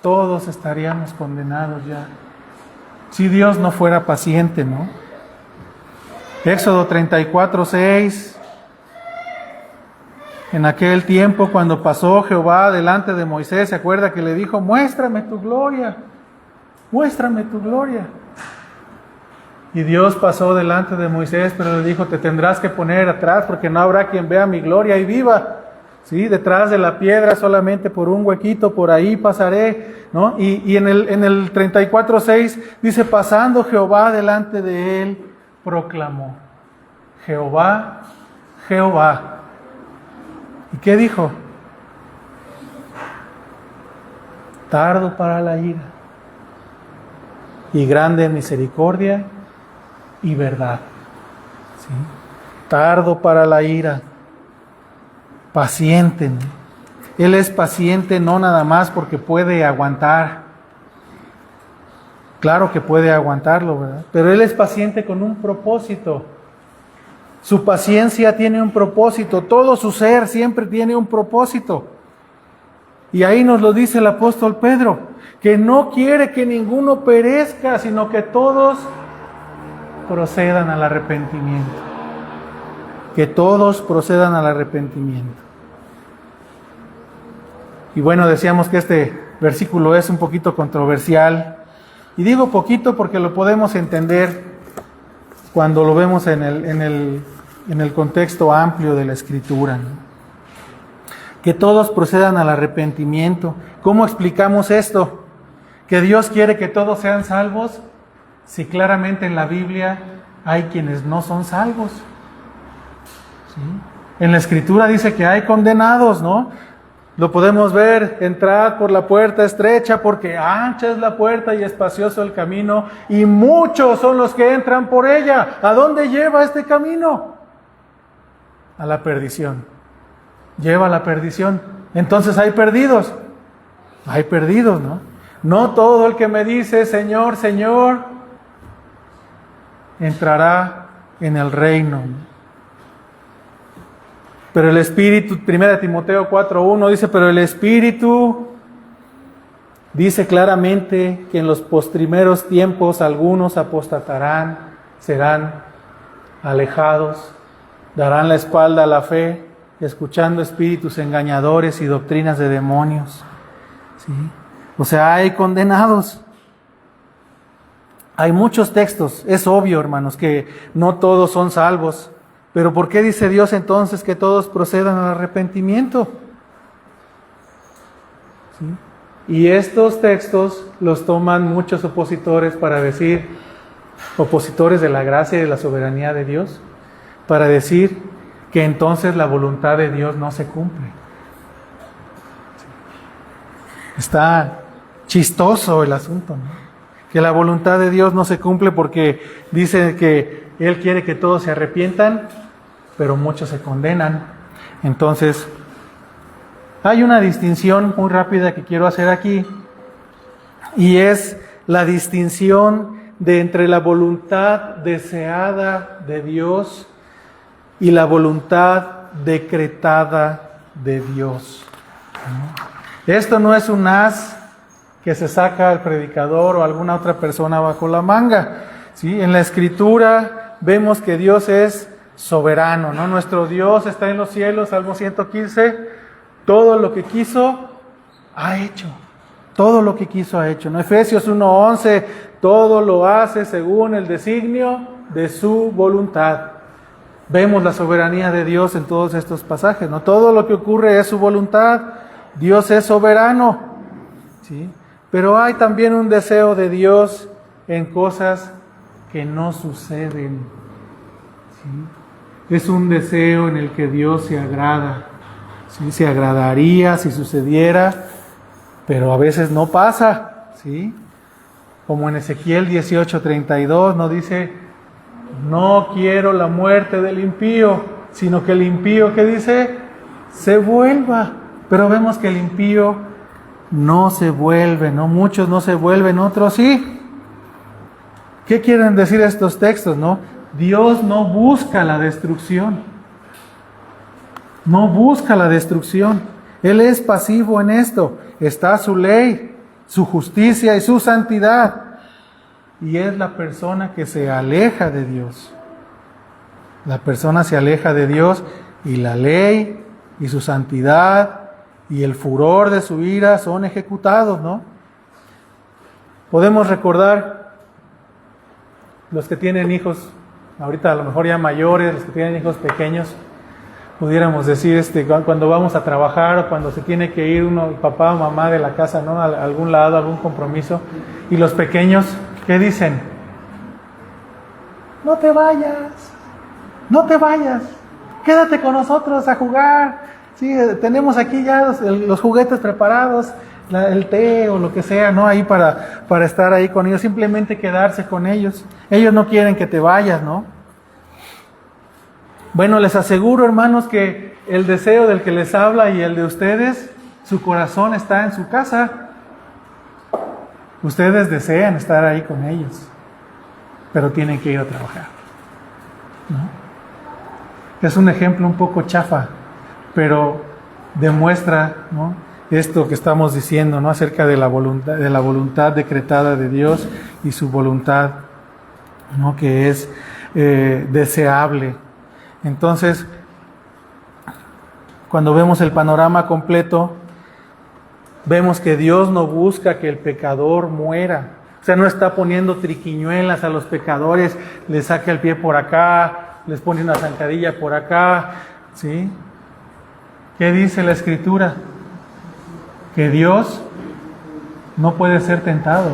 todos estaríamos condenados ya. Si Dios no fuera paciente, ¿no? Éxodo 34:6. En aquel tiempo, cuando pasó Jehová delante de Moisés, ¿se acuerda que le dijo, muéstrame tu gloria, muéstrame tu gloria? Y Dios pasó delante de Moisés, pero le dijo, te tendrás que poner atrás, porque no habrá quien vea mi gloria y viva. ¿Sí? Detrás de la piedra, solamente por un huequito, por ahí pasaré, ¿no? Y en el 34:6 dice, pasando Jehová delante de él, proclamó, Jehová, Jehová. ¿Y qué dijo? Tardo para la ira y grande en misericordia y verdad. ¿Sí? Tardo para la ira, paciente, ¿no? Él es paciente no nada más porque puede aguantar. Claro que puede aguantarlo, ¿verdad? Pero Él es paciente con un propósito. Su paciencia tiene un propósito, todo su ser siempre tiene un propósito. Y ahí nos lo dice el apóstol Pedro, que no quiere que ninguno perezca, sino que todos procedan al arrepentimiento. Que todos procedan al arrepentimiento. Y bueno, decíamos que este versículo es un poquito controversial. Y digo poquito porque lo podemos entender cuando lo vemos en el contexto amplio de la Escritura, ¿no? Que todos procedan al arrepentimiento. ¿Cómo explicamos esto? ¿Que Dios quiere que todos sean salvos? Si claramente en la Biblia hay quienes no son salvos. ¿Sí? En la Escritura dice que hay condenados, ¿no? Lo podemos ver, entrad por la puerta estrecha, porque ancha es la puerta y espacioso el camino, y muchos son los que entran por ella. ¿A dónde lleva este camino? A la perdición. Lleva a la perdición. Entonces hay perdidos, ¿no? No todo el que me dice, Señor, Señor, entrará en el reino. Pero el Espíritu, 1 Timoteo 4:1 dice, pero el Espíritu dice claramente que en los postrimeros tiempos algunos apostatarán, serán alejados, darán la espalda a la fe, escuchando espíritus engañadores y doctrinas de demonios. ¿Sí? O sea, hay condenados. Hay muchos textos, es obvio, hermanos, que no todos son salvos. Pero ¿por qué dice Dios entonces que todos procedan al arrepentimiento? ¿Sí? Y estos textos los toman muchos opositores para decir, opositores de la gracia y de la soberanía de Dios, para decir que entonces la voluntad de Dios no se cumple. Está chistoso el asunto, ¿no? Que la voluntad de Dios no se cumple porque dice que Él quiere que todos se arrepientan, pero muchos se condenan. Entonces, hay una distinción muy rápida que quiero hacer aquí, y es la distinción de entre la voluntad deseada de Dios y la voluntad decretada de Dios. Esto no es un as que se saca el predicador o alguna otra persona bajo la manga. ¿Sí? En la Escritura vemos que Dios es soberano, ¿no? Nuestro Dios está en los cielos, Salmo 115, todo lo que quiso, ha hecho. Todo lo que quiso ha hecho. ¿No? Efesios 1:11, todo lo hace según el designio de su voluntad. Vemos la soberanía de Dios en todos estos pasajes, ¿no? Todo lo que ocurre es su voluntad. Dios es soberano, ¿sí? Pero hay también un deseo de Dios en cosas que no suceden, ¿sí? Es un deseo en el que Dios se agrada, ¿sí? Se agradaría si sucediera, pero a veces no pasa, ¿sí? Como en Ezequiel 18:32, no dice, no quiero la muerte del impío, sino que el impío, ¿qué dice? Se vuelva. Pero vemos que el impío no se vuelve, ¿no? Muchos no se vuelven, otros sí. ¿Qué quieren decir estos textos, no? Dios no busca la destrucción. No busca la destrucción. Él es pasivo en esto. Está su ley, su justicia y su santidad. Y es la persona que se aleja de Dios. La persona se aleja de Dios y la ley y su santidad y el furor de su ira son ejecutados, ¿no? Podemos recordar los que tienen hijos, ahorita a lo mejor ya mayores, los que tienen hijos pequeños, pudiéramos decir, cuando vamos a trabajar o cuando se tiene que ir uno, papá o mamá de la casa, ¿no? A algún lado, a algún compromiso, y los pequeños, ¿qué dicen? No te vayas, quédate con nosotros a jugar. Sí, tenemos aquí ya los juguetes preparados, el té o lo que sea, ¿no? Ahí para estar ahí con ellos, simplemente quedarse con ellos. Ellos no quieren que te vayas, ¿no? Bueno, les aseguro, hermanos, que el deseo del que les habla y el de ustedes, su corazón está en su casa. Ustedes desean estar ahí con ellos, pero tienen que ir a trabajar, ¿no? Es un ejemplo un poco chafa, pero demuestra, ¿no?, esto que estamos diciendo, ¿no?, acerca de la voluntad decretada de Dios y su voluntad, ¿no?, que es deseable. Entonces, cuando vemos el panorama completo, vemos que Dios no busca que el pecador muera. O sea, no está poniendo triquiñuelas a los pecadores, les saca el pie por acá, les pone una zancadilla por acá, ¿sí? ¿Qué dice la Escritura? Que Dios no puede ser tentado,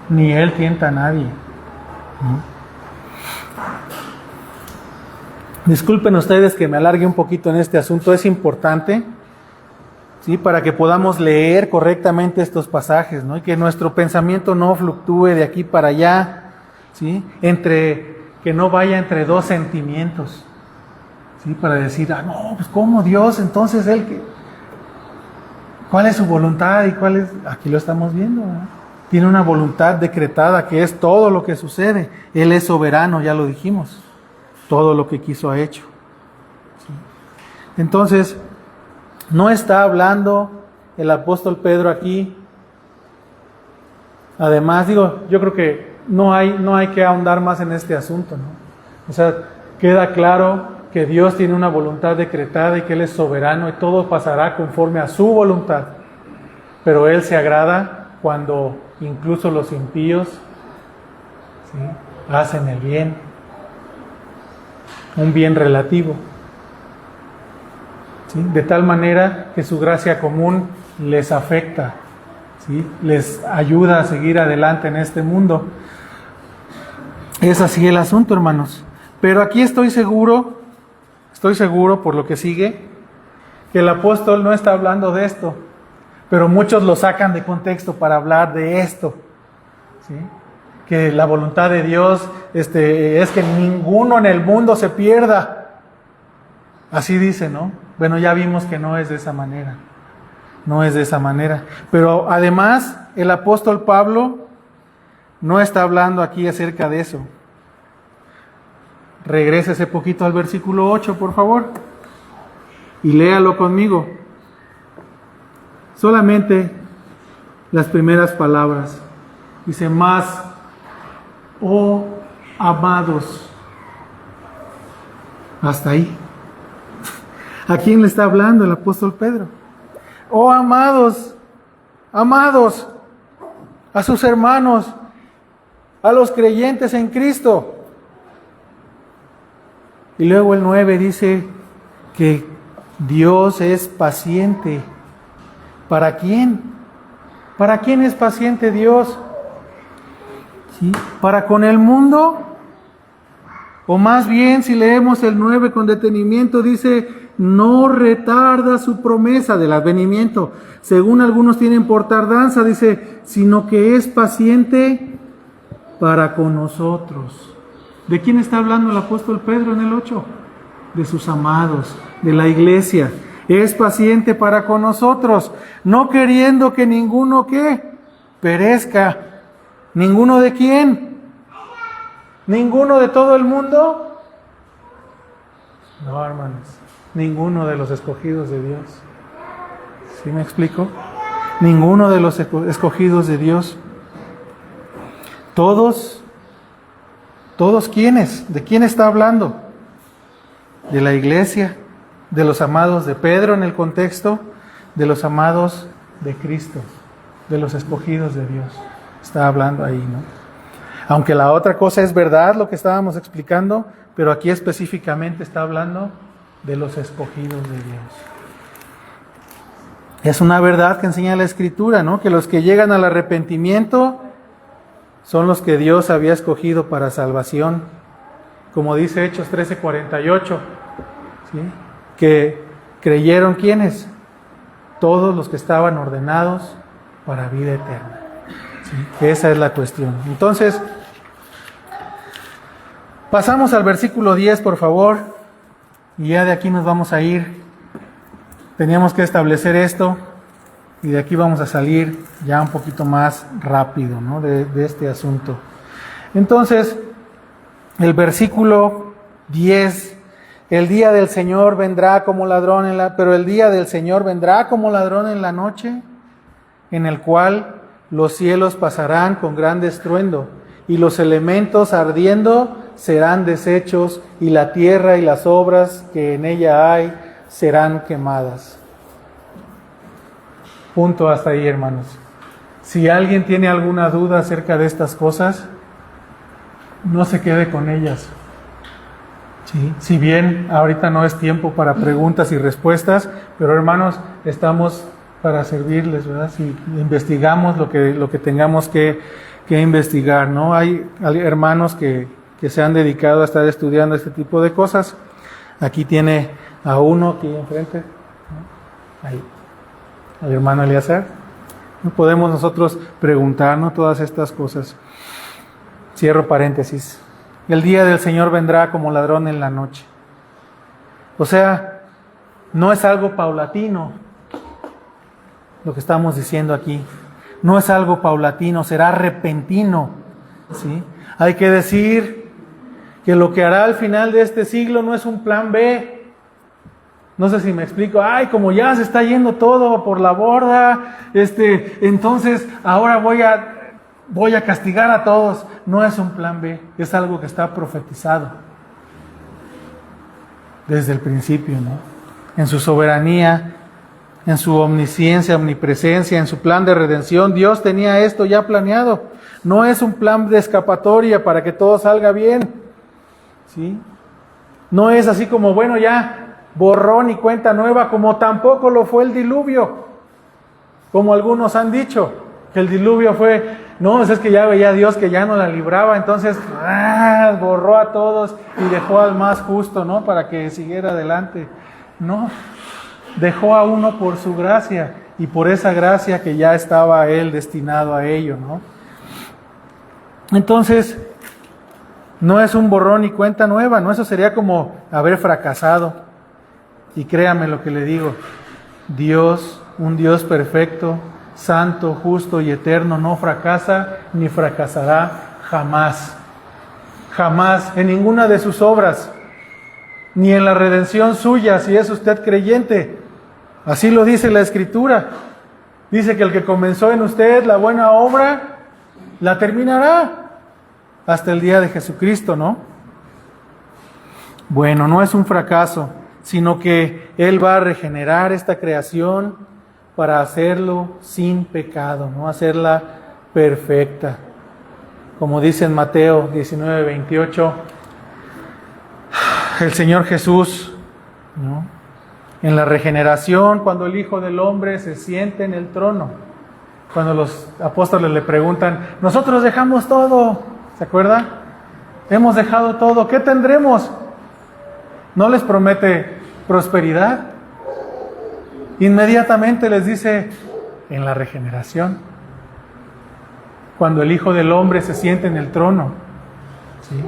ni Él tienta a nadie. Disculpen ustedes que me alargue un poquito en este asunto, es importante, ¿sí?, para que podamos leer correctamente estos pasajes, ¿no?, y que nuestro pensamiento no fluctúe de aquí para allá, ¿sí?, que no vaya entre dos sentimientos, ¿sí?, para decir, no, pues ¿cómo Dios? Entonces Él que... ¿Cuál es su voluntad y cuál es? Aquí lo estamos viendo, ¿verdad? Tiene una voluntad decretada que es todo lo que sucede. Él es soberano, ya lo dijimos. Todo lo que quiso ha hecho. ¿Sí? Entonces, no está hablando el apóstol Pedro aquí. Además, yo creo que no hay que ahondar más en este asunto, ¿no? O sea, queda claro que Dios tiene una voluntad decretada y que Él es soberano y todo pasará conforme a su voluntad. Pero Él se agrada cuando incluso los impíos, ¿sí?, hacen el bien, un bien relativo, ¿sí?, de tal manera que su gracia común les afecta, ¿sí?, les ayuda a seguir adelante en este mundo. Es así el asunto, hermanos. Pero aquí estoy seguro por lo que sigue, que el apóstol no está hablando de esto, pero muchos lo sacan de contexto para hablar de esto, ¿sí? Que la voluntad de Dios es que ninguno en el mundo se pierda. Así dice, ¿no? Bueno, ya vimos que no es de esa manera. No es de esa manera. Pero además, el apóstol Pablo no está hablando aquí acerca de eso. Regrésese poquito al versículo 8, por favor, y léalo conmigo. Solamente las primeras palabras. Dice, más, oh amados. Hasta ahí. ¿A quién le está hablando el apóstol Pedro? Oh amados, amados, a sus hermanos, a los creyentes en Cristo. Y luego el 9 dice que Dios es paciente. ¿Para quién? ¿Para quién es paciente Dios? ¿Sí? ¿Para con el mundo? O más bien, si leemos el 9 con detenimiento, dice, no retarda su promesa del advenimiento, según algunos tienen por tardanza, dice, sino que es paciente para con nosotros. ¿De quién está hablando el apóstol Pedro en el 8? De sus amados, de la iglesia. Es paciente para con nosotros, no queriendo que ninguno ¿qué? Perezca. ¿Ninguno de quién? ¿Ninguno de todo el mundo? No, hermanos, ninguno de los escogidos de Dios. ¿Sí me explico? Ninguno de los escogidos de Dios. Todos ¿quiénes? ¿De quién está hablando? De la iglesia, de los amados de Pedro en el contexto, de los amados de Cristo, de los escogidos de Dios. Está hablando ahí, ¿no? Aunque la otra cosa es verdad, lo que estábamos explicando, pero aquí específicamente está hablando de los escogidos de Dios. Es una verdad que enseña la Escritura, ¿no? Que los que llegan al arrepentimiento son los que Dios había escogido para salvación. Como dice Hechos 13:48, ¿sí? Que creyeron ¿quiénes? Todos los que estaban ordenados para vida eterna. ¿Sí? Esa es la cuestión. Entonces, pasamos al versículo 10, por favor, y ya de aquí nos vamos a ir. Teníamos que establecer esto, y de aquí vamos a salir ya un poquito más rápido, ¿no? de este asunto. Entonces, el versículo 10, el día del Señor vendrá como ladrón pero el día del Señor vendrá como ladrón en la noche, en el cual los cielos pasarán con gran estruendo, y los elementos ardiendo serán deshechos, y la tierra y las obras que en ella hay serán quemadas. Punto hasta ahí, hermanos. Si alguien tiene alguna duda acerca de estas cosas, no se quede con ellas. ¿Sí? Si bien ahorita no es tiempo para preguntas y respuestas, pero hermanos, estamos para servirles, ¿verdad? Si investigamos lo que tengamos que investigar, ¿no? Hay hermanos que se han dedicado a estar estudiando este tipo de cosas. Aquí tiene a uno aquí enfrente, ¿no? Ahí, al hermano Eleazar. No podemos nosotros preguntarnos todas estas cosas. Cierro paréntesis. El día del Señor vendrá como ladrón en la noche. O sea, no es algo paulatino. lo que estamos diciendo aquí. No es algo paulatino, será repentino, ¿sí? Hay que decir que lo que hará al final de este siglo no es un plan B. No sé si me explico. Ay, como ya se está yendo todo por la borda, entonces ahora voy a castigar a todos. No es un plan B, es algo que está profetizado desde el principio, ¿no? En su soberanía, en su omnisciencia, omnipresencia, en su plan de redención, Dios tenía esto ya planeado. No es un plan de escapatoria para que todo salga bien, ¿sí? No es así como, bueno, ya, borrón y cuenta nueva, como tampoco lo fue el diluvio, como algunos han dicho, que el diluvio fue, no, es que ya veía a Dios que ya no la libraba, entonces borró a todos y dejó al más justo, ¿no? Para que siguiera adelante. No, dejó a uno por su gracia y por esa gracia que ya estaba él destinado a ello, ¿no? Entonces, no es un borrón y cuenta nueva, ¿no? Eso sería como haber fracasado. Y créame lo que le digo, Dios, un Dios perfecto, santo, justo y eterno, no fracasa ni fracasará jamás. Jamás, en ninguna de sus obras, ni en la redención suya, si es usted creyente. Así lo dice la Escritura. Dice que el que comenzó en usted la buena obra, la terminará hasta el día de Jesucristo, ¿no? Bueno, no es un fracaso, sino que Él va a regenerar esta creación para hacerlo sin pecado, ¿no? Hacerla perfecta. Como dice en Mateo 19:28, el Señor Jesús, ¿no? En la regeneración, cuando el Hijo del Hombre se siente en el trono, cuando los apóstoles le preguntan, nosotros dejamos todo, ¿se acuerda? Hemos dejado todo, ¿qué tendremos? ¿No les promete prosperidad? Inmediatamente les dice, en la regeneración, cuando el Hijo del Hombre se siente en el trono, ¿sí?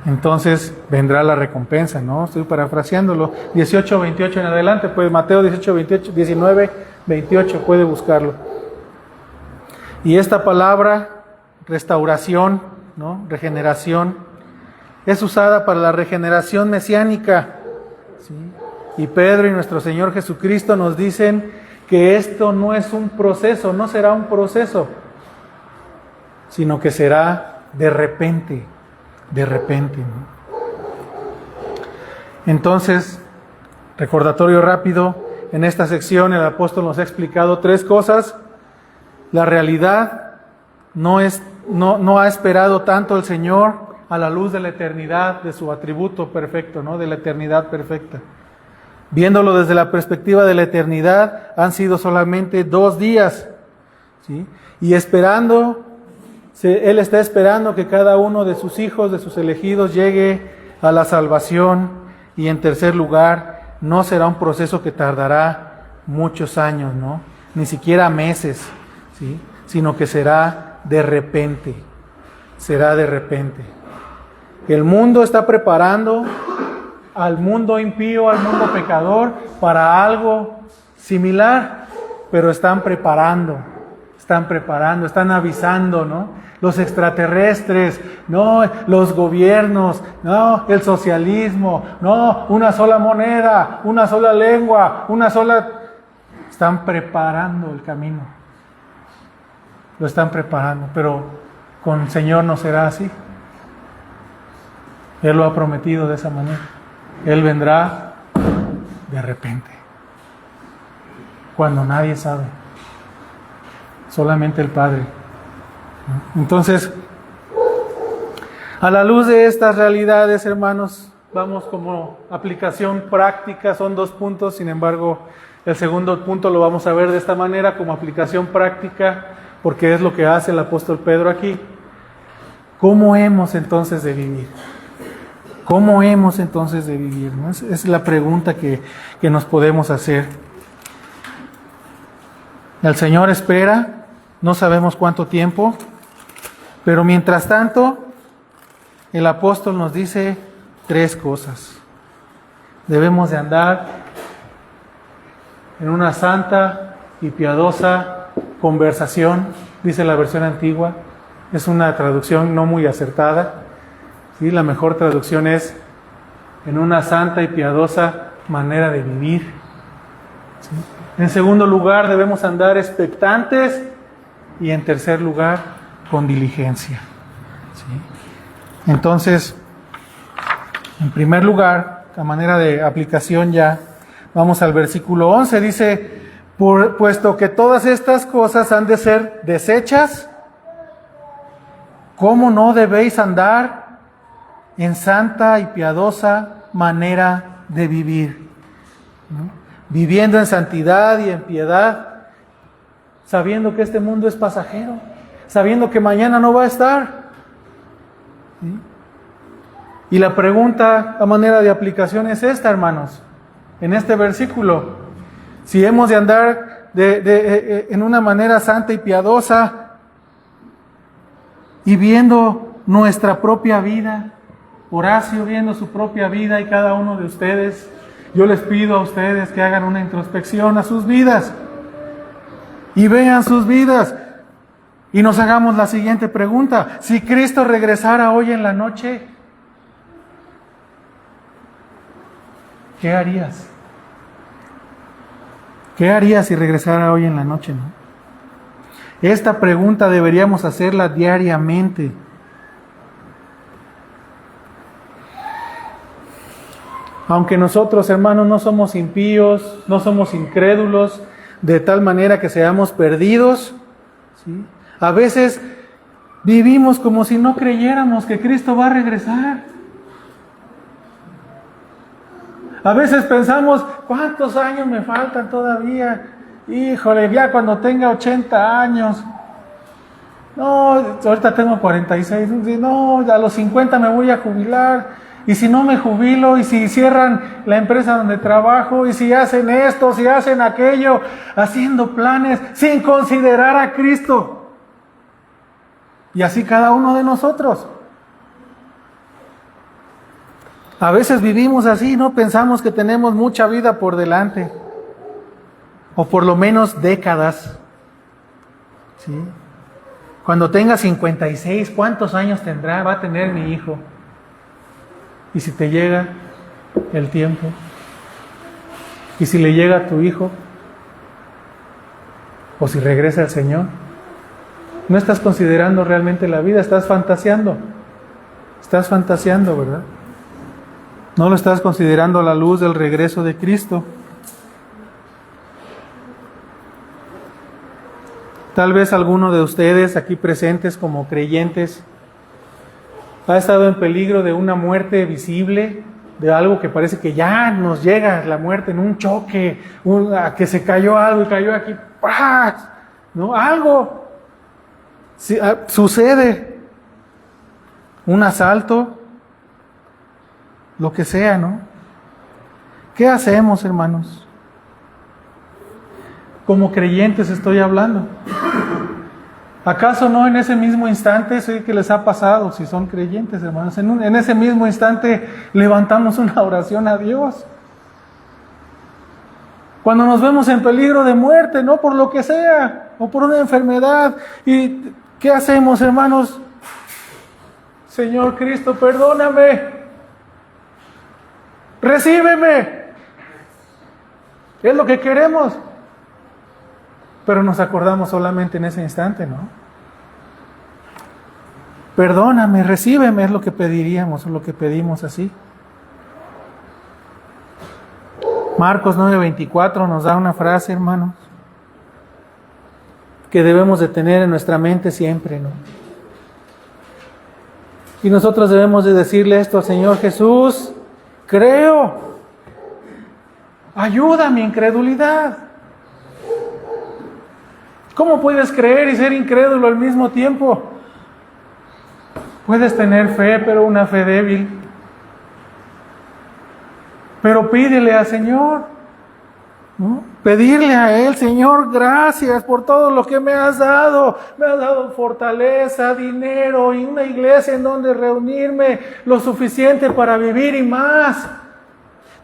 Entonces vendrá la recompensa, ¿no? Estoy parafraseándolo, 18:28 en adelante, pues Mateo 18:28, 19:28, puede buscarlo. Y esta palabra, restauración, ¿no? Regeneración, es usada para la regeneración mesiánica, ¿sí? Y Pedro y nuestro Señor Jesucristo nos dicen que esto no es un proceso, no será un proceso, sino que será de repente, ¿no? Entonces, recordatorio rápido, en esta sección el apóstol nos ha explicado tres cosas. La realidad no ha esperado tanto el Señor a la luz de la eternidad, de su atributo perfecto, ¿no? De la eternidad perfecta. Viéndolo desde la perspectiva de la eternidad, han sido solamente 2 días, ¿sí? Y Él está esperando que cada uno de sus hijos, de sus elegidos, llegue a la salvación. Y en tercer lugar, no será un proceso que tardará muchos años, ¿no? Ni siquiera meses, ¿sí? Sino que será de repente. Será de repente. El mundo está preparando al mundo impío, al mundo pecador, para algo similar, pero están preparando, están avisando, ¿no? Los extraterrestres, no, los gobiernos, no, el socialismo, no, una sola moneda, una sola lengua, están preparando el camino. Lo están preparando, pero con el Señor no será así. Él lo ha prometido de esa manera. Él vendrá de repente, cuando nadie sabe, solamente el Padre. Entonces, a la luz de estas realidades, hermanos, vamos como aplicación práctica, son 2 puntos, sin embargo, el segundo punto lo vamos a ver de esta manera, como aplicación práctica, porque es lo que hace el apóstol Pedro aquí. ¿Cómo hemos entonces de vivir? ¿Cómo hemos entonces de vivir? ¿No? Es la pregunta que nos podemos hacer. El Señor espera, no sabemos cuánto tiempo, pero mientras tanto, el apóstol nos dice 3 cosas. Debemos de andar en una santa y piadosa conversación, dice la versión antigua. Es una traducción no muy acertada. ¿Sí? La mejor traducción es en una santa y piadosa manera de vivir. ¿Sí? En segundo lugar, debemos andar expectantes, y en tercer lugar, con diligencia. ¿Sí? Entonces, en primer lugar, a manera de aplicación ya, vamos al versículo 11, dice: puesto que todas estas cosas han de ser desechas, ¿cómo no debéis andar en santa y piadosa manera de vivir? ¿No? Viviendo en santidad y en piedad, sabiendo que este mundo es pasajero, sabiendo que mañana no va a estar. ¿Sí? Y la pregunta a manera de aplicación es esta, hermanos, en este versículo: si hemos de andar en una manera santa y piadosa, y viendo nuestra propia vida, Horacio viendo su propia vida, y cada uno de ustedes, yo les pido a ustedes que hagan una introspección a sus vidas, y vean sus vidas, y nos hagamos la siguiente pregunta: si Cristo regresara hoy en la noche, ¿qué harías? ¿Qué harías si regresara hoy en la noche, no? Esta pregunta deberíamos hacerla diariamente. Aunque nosotros, hermanos, no somos impíos, no somos incrédulos, de tal manera que seamos perdidos, ¿sí? A veces vivimos como si no creyéramos que Cristo va a regresar. A veces pensamos: ¿cuántos años me faltan todavía? Híjole, ya cuando tenga 80 años. No, ahorita tengo 46. No, a los 50 me voy a jubilar. Y si no me jubilo, y si cierran la empresa donde trabajo, y si hacen esto, si hacen aquello, haciendo planes sin considerar a Cristo. Y así cada uno de nosotros. A veces vivimos así, ¿no? Pensamos que tenemos mucha vida por delante, o por lo menos décadas. ¿Sí? Cuando tenga 56, ¿cuántos años tendrá? Va a tener mi hijo. Y si te llega el tiempo, y si le llega a tu hijo, o si regresa el Señor, no estás considerando realmente la vida, estás fantaseando. Estás fantaseando, ¿verdad? No lo estás considerando a la luz del regreso de Cristo. Tal vez alguno de ustedes aquí presentes como creyentes ha estado en peligro de una muerte visible, de algo que parece que ya nos llega la muerte en un choque, que se cayó algo y cayó aquí, ¡pah! ¿No? Algo sucede, un asalto, lo que sea, ¿no? ¿Qué hacemos, hermanos? Como creyentes estoy hablando. ¿Acaso no en ese mismo instante, sé que les ha pasado, si son creyentes, hermanos, en ese mismo instante levantamos una oración a Dios? Cuando nos vemos en peligro de muerte, no por lo que sea, o por una enfermedad, ¿y qué hacemos, hermanos? Señor Cristo, perdóname, recíbeme. Es lo que queremos. Pero nos acordamos solamente en ese instante, ¿no? Perdóname, recíbeme, es lo que pediríamos, o lo que pedimos así. Marcos 9:24 nos da una frase, hermanos, que debemos de tener en nuestra mente siempre, ¿no? Y nosotros debemos de decirle esto al Señor Jesús: creo, ayuda a mi incredulidad. ¿Cómo puedes creer y ser incrédulo al mismo tiempo? Puedes tener fe, pero una fe débil. Pero pídele al Señor, ¿no? Pedirle a Él: Señor, gracias por todo lo que me has dado. Me has dado fortaleza, dinero y una iglesia en donde reunirme, lo suficiente para vivir y más.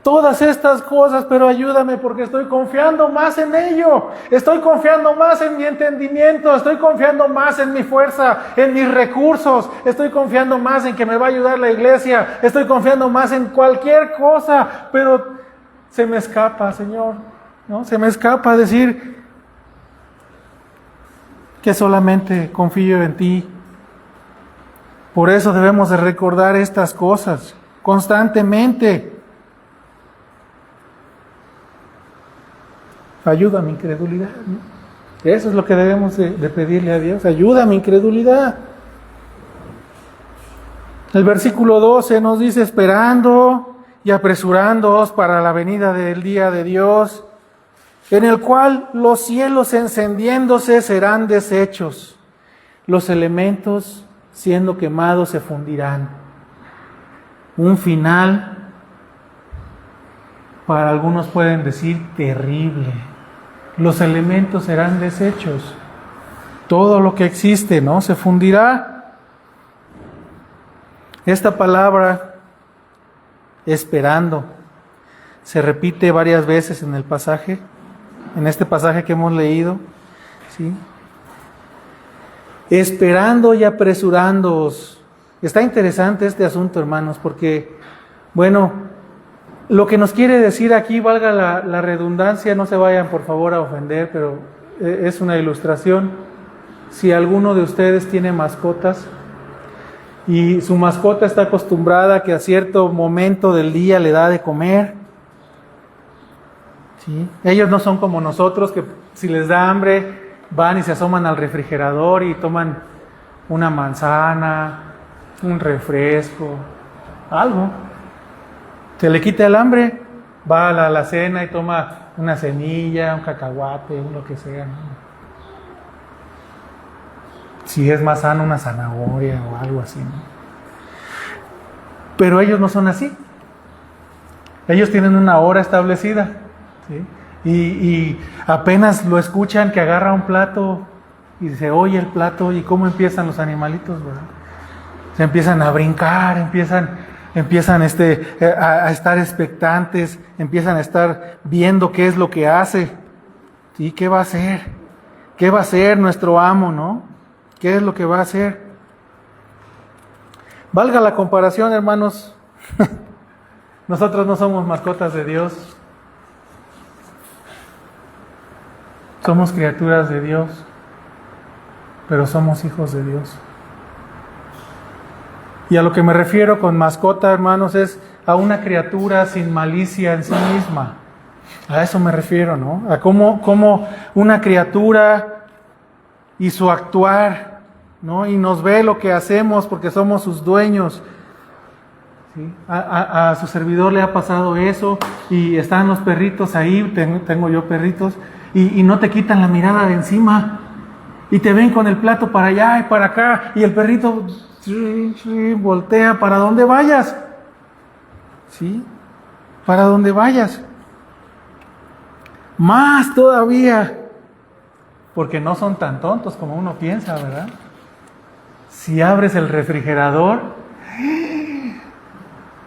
todas estas cosas, pero ayúdame porque estoy confiando más en ello. Estoy confiando más en mi entendimiento, estoy confiando más en mi fuerza, en mis recursos, estoy confiando más en que me va a ayudar la iglesia, estoy confiando más en cualquier cosa, pero se me escapa, Señor, ¿no? Se me escapa decir que solamente confío en ti. Por eso debemos de recordar estas cosas constantemente. Ayuda a mi incredulidad, ¿no? Eso es lo que debemos de pedirle a Dios. Ayuda a mi incredulidad. El versículo 12 nos dice: esperando y apresurándoos para la venida del día de Dios, en el cual los cielos encendiéndose serán deshechos, los elementos siendo quemados se fundirán. Un final, para algunos pueden decir, terrible. Los elementos serán deshechos. Todo lo que existe, ¿no?, se fundirá. Esta palabra, esperando, se repite varias veces en el pasaje, en este pasaje que hemos leído, ¿sí? Esperando y apresurándoos. Está interesante este asunto, hermanos, porque, bueno, lo que nos quiere decir aquí, valga la redundancia, no se vayan por favor a ofender, pero es una ilustración. Si alguno de ustedes tiene mascotas y su mascota está acostumbrada a que a cierto momento del día le da de comer, ¿sí? Ellos no son como nosotros, que si les da hambre van y se asoman al refrigerador y toman una manzana, un refresco, algo. Se le quita el hambre, va a la alacena y toma una semilla, un cacahuate, lo que sea, ¿no? Si es más sano, una zanahoria o algo así, ¿no? Pero ellos no son así. Ellos tienen una hora establecida, ¿sí? Y apenas lo escuchan que agarra un plato y se oye el plato, y cómo empiezan los animalitos, ¿verdad? Se empiezan a brincar, empiezan a estar expectantes, empiezan a estar viendo qué es lo que hace, ¿sí? ¿Qué va a hacer? ¿Qué va a hacer nuestro amo, no? ¿Qué es lo que va a hacer? Valga la comparación, hermanos. Nosotros no somos mascotas de Dios. Somos criaturas de Dios, pero somos hijos de Dios. Y a lo que me refiero con mascota, hermanos, es a una criatura sin malicia en sí misma. A eso me refiero, ¿no? A cómo una criatura y su actuar, ¿no? Y nos ve lo que hacemos porque somos sus dueños, ¿sí? A su servidor le ha pasado eso, y están los perritos ahí, tengo yo perritos, y no te quitan la mirada de encima, y te ven con el plato para allá y para acá, y el perrito voltea para donde vayas, ¿sí? Para donde vayas. Más todavía, porque no son tan tontos como uno piensa, ¿verdad? Si abres el refrigerador,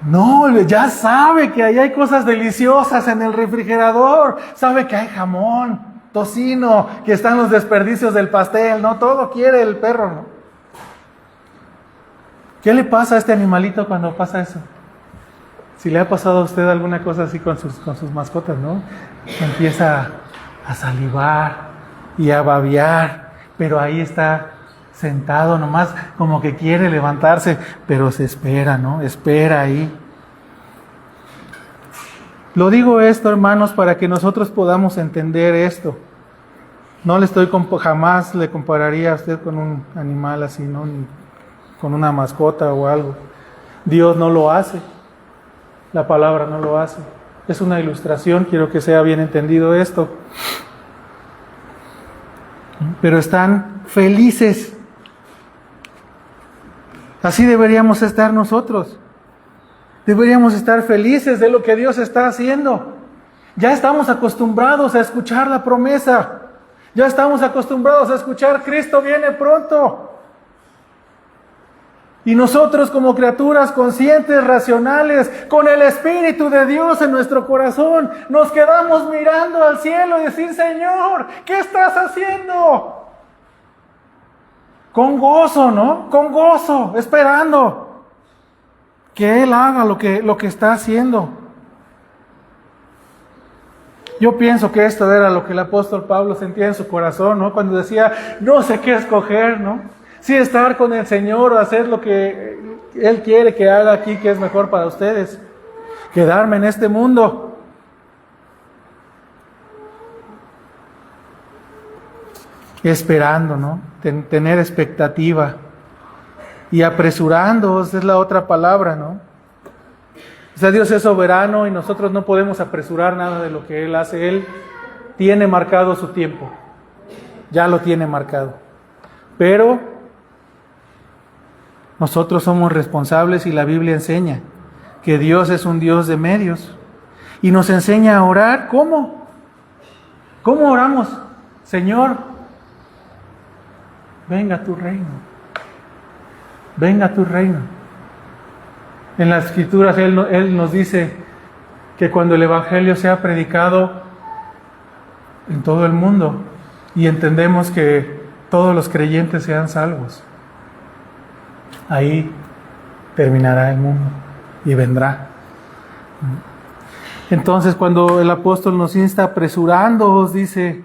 no, ya sabe que ahí hay cosas deliciosas en el refrigerador, sabe que hay jamón, tocino, que están los desperdicios del pastel, ¿no? Todo quiere el perro, ¿no? ¿Qué le pasa a este animalito cuando pasa eso? Si le ha pasado a usted alguna cosa así con sus mascotas, ¿no? Empieza a salivar y a babear, pero ahí está sentado nomás, como que quiere levantarse, pero se espera, ¿no? Espera ahí. Lo digo esto, hermanos, para que nosotros podamos entender esto. No le estoy jamás le compararía a usted con un animal así, ¿no? Ni con una mascota o algo. Dios no lo hace. La palabra no lo hace. Es una ilustración, quiero que sea bien entendido esto. Pero están felices. Así deberíamos estar nosotros. Deberíamos estar felices de lo que Dios está haciendo. Ya estamos acostumbrados a escuchar la promesa. Ya estamos acostumbrados a escuchar: Cristo viene pronto. Y nosotros como criaturas conscientes, racionales, con el Espíritu de Dios en nuestro corazón, nos quedamos mirando al cielo y decir, Señor, ¿qué estás haciendo? Con gozo, ¿no? Con gozo, esperando que Él haga lo que está haciendo. Yo pienso que esto era lo que el apóstol Pablo sentía en su corazón, ¿no? Cuando decía, no sé qué escoger, ¿no? Si estar con el Señor o hacer lo que Él quiere que haga aquí, que es mejor para ustedes. Quedarme en este mundo. Esperando, ¿no? Tener expectativa. Y apresurándoos es la otra palabra, ¿no? O sea, Dios es soberano y nosotros no podemos apresurar nada de lo que Él hace. Él tiene marcado su tiempo. Ya lo tiene marcado. Pero nosotros somos responsables y la Biblia enseña que Dios es un Dios de medios. Y nos enseña a orar. ¿Cómo? ¿Cómo oramos? Señor, venga tu reino. Venga tu reino. En las Escrituras Él nos dice que cuando el Evangelio sea predicado en todo el mundo y entendemos que todos los creyentes sean salvos, ahí terminará el mundo y vendrá. Entonces, cuando el apóstol nos insta apresurándoos, dice,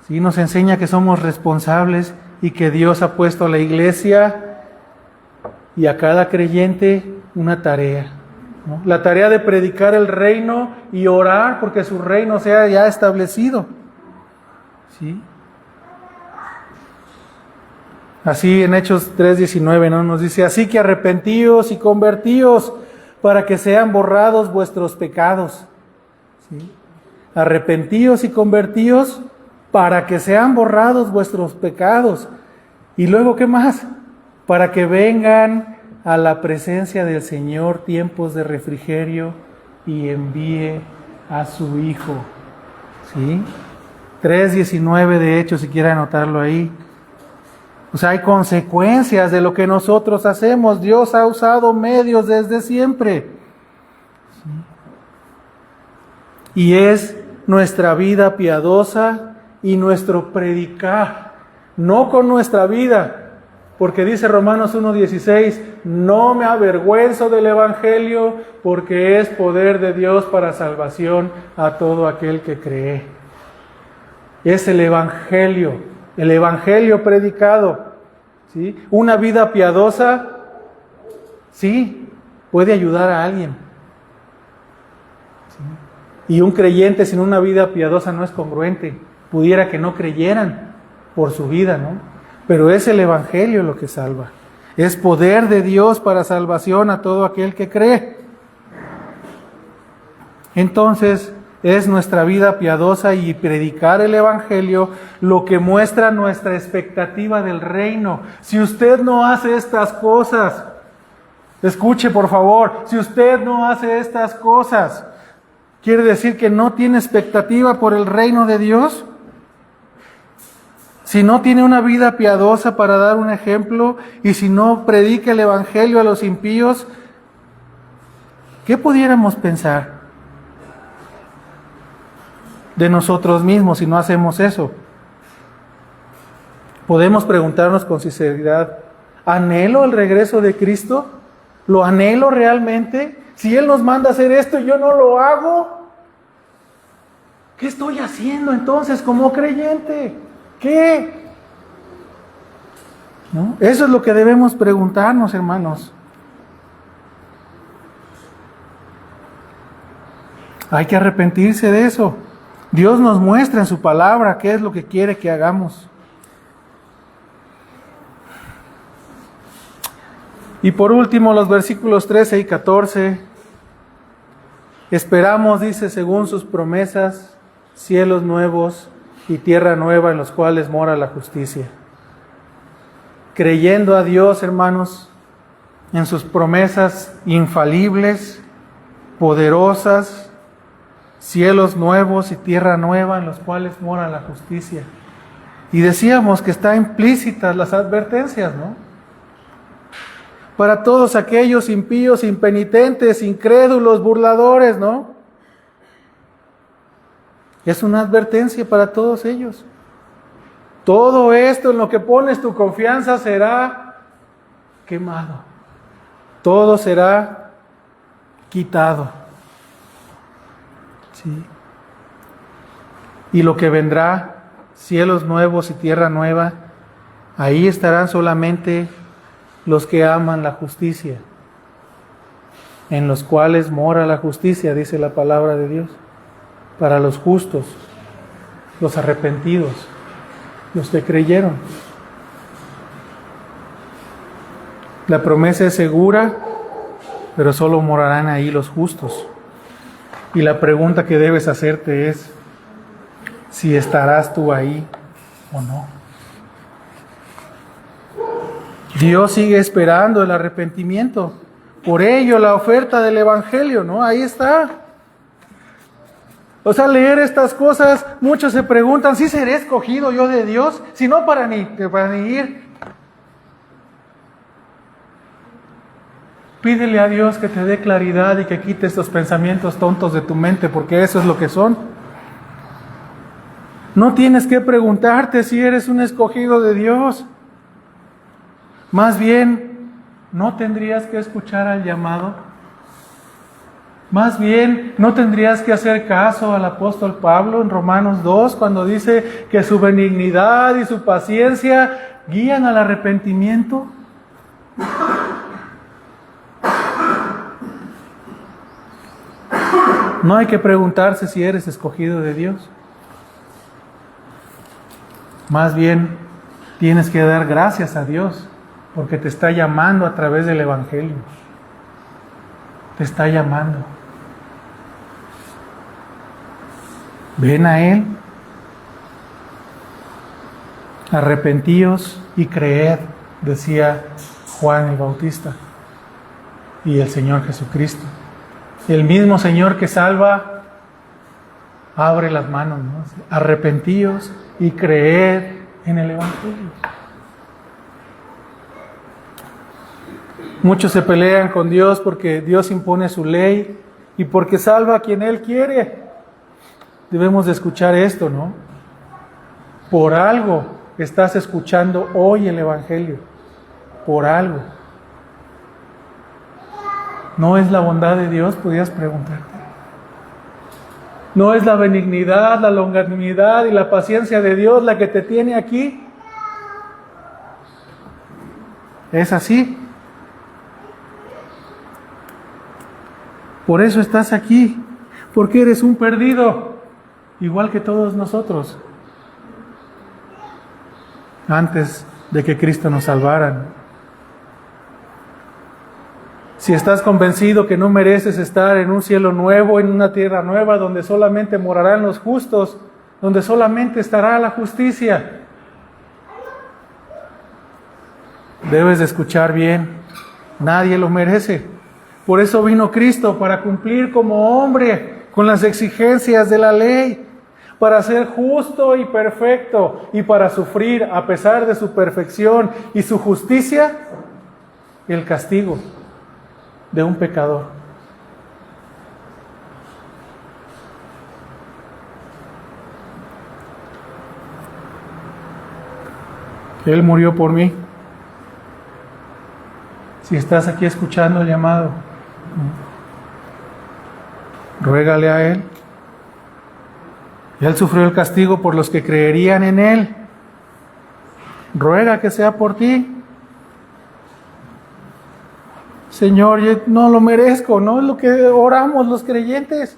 sí, nos enseña que somos responsables y que Dios ha puesto a la iglesia y a cada creyente una tarea, ¿no? La tarea de predicar el reino y orar porque su reino sea ya establecido. ¿Sí? Así en Hechos 3:19, ¿no? Nos dice, así que arrepentíos y convertíos para que sean borrados vuestros pecados. ¿Sí? Arrepentíos y convertíos para que sean borrados vuestros pecados. Y luego, ¿qué más? Para que vengan a la presencia del Señor tiempos de refrigerio y envíe a su Hijo. ¿Sí? 3:19 de Hechos, si quiere anotarlo ahí. O sea, hay consecuencias de lo que nosotros hacemos. Dios ha usado medios desde siempre. ¿Sí? Y es nuestra vida piadosa y nuestro predicar, no con nuestra vida. Porque dice Romanos 1:16, no me avergüenzo del Evangelio, porque es poder de Dios para salvación a todo aquel que cree. Es el Evangelio predicado. ¿Sí? Una vida piadosa, sí, puede ayudar a alguien. ¿Sí? Y un creyente sin una vida piadosa no es congruente. Pudiera que no creyeran por su vida, ¿no? Pero es el Evangelio lo que salva. Es poder de Dios para salvación a todo aquel que cree. Entonces, es nuestra vida piadosa y predicar el Evangelio lo que muestra nuestra expectativa del reino. Si usted no hace estas cosas, escuche por favor, si usted no hace estas cosas, ¿quiere decir que no tiene expectativa por el reino de Dios? Si no tiene una vida piadosa para dar un ejemplo y si no predica el Evangelio a los impíos, ¿qué pudiéramos pensar de nosotros mismos si no hacemos eso? Podemos preguntarnos con sinceridad, ¿anhelo el regreso de Cristo? ¿Lo anhelo realmente? Si Él nos manda a hacer esto y yo no lo hago, ¿qué estoy haciendo entonces como creyente? ¿Qué? ¿No? Eso es lo que debemos preguntarnos, hermanos. Hay que arrepentirse de eso. Dios nos muestra en su palabra qué es lo que quiere que hagamos. Y por último, los versículos 13 y 14. Esperamos, dice, según sus promesas, cielos nuevos y tierra nueva en los cuales mora la justicia. Creyendo a Dios, hermanos, en sus promesas infalibles, poderosas, cielos nuevos y tierra nueva en los cuales mora la justicia. Y decíamos que está implícitas las advertencias, ¿no? para todos aquellos impíos, impenitentes, incrédulos, burladores, ¿no? Es una advertencia para todos ellos. Todo esto en lo que pones tu confianza será quemado. Todo será quitado. Sí. Y lo que vendrá, cielos nuevos y tierra nueva, ahí estarán solamente los que aman la justicia, en los cuales mora la justicia, dice la palabra de Dios, para los justos, los arrepentidos, los que creyeron. La promesa es segura, pero solo morarán ahí los justos. Y la pregunta que debes hacerte es, si estarás tú ahí o no. Dios sigue esperando el arrepentimiento. Por ello la oferta del Evangelio, ¿no? Ahí está. O sea, leer estas cosas, muchos se preguntan, ¿sí seré escogido yo de Dios? Si no, para ni ir. Pídele a Dios que te dé claridad y que quite estos pensamientos tontos de tu mente, porque eso es lo que son. No tienes que preguntarte si eres un escogido de Dios. Más bien, ¿no tendrías que escuchar al llamado? Más bien, ¿no tendrías que hacer caso al apóstol Pablo en Romanos 2 cuando dice que su benignidad y su paciencia guían al arrepentimiento? No hay que preguntarse si eres escogido de Dios. Más bien, tienes que dar gracias a Dios porque te está llamando a través del Evangelio. Te está llamando. Ven a Él. Arrepentíos y creed, decía Juan el Bautista y el Señor Jesucristo. El mismo Señor que salva, abre las manos, ¿no? Arrepentíos y creed en el Evangelio. Muchos se pelean con Dios porque Dios impone su ley y porque salva a quien Él quiere. Debemos de escuchar esto, ¿no? Por algo estás escuchando hoy el Evangelio. Por algo. ¿No es la bondad de Dios? Podrías preguntarte. ¿No es la benignidad, la longanimidad y la paciencia de Dios la que te tiene aquí? ¿Es así? Por eso estás aquí, porque eres un perdido, igual que todos nosotros, antes de que Cristo nos salvara. Si estás convencido que no mereces estar en un cielo nuevo, en una tierra nueva, donde solamente morarán los justos, donde solamente estará la justicia, debes de escuchar bien, nadie lo merece. Por eso vino Cristo, para cumplir como hombre con las exigencias de la ley, para ser justo y perfecto, y para sufrir, a pesar de su perfección y su justicia, el castigo de un pecador. Él murió por mí. Si estás aquí escuchando el llamado, ruégale a Él. Él sufrió el castigo por los que creerían en Él. Ruega que sea por ti. Señor, yo no lo merezco, ¿no? Es lo que oramos los creyentes.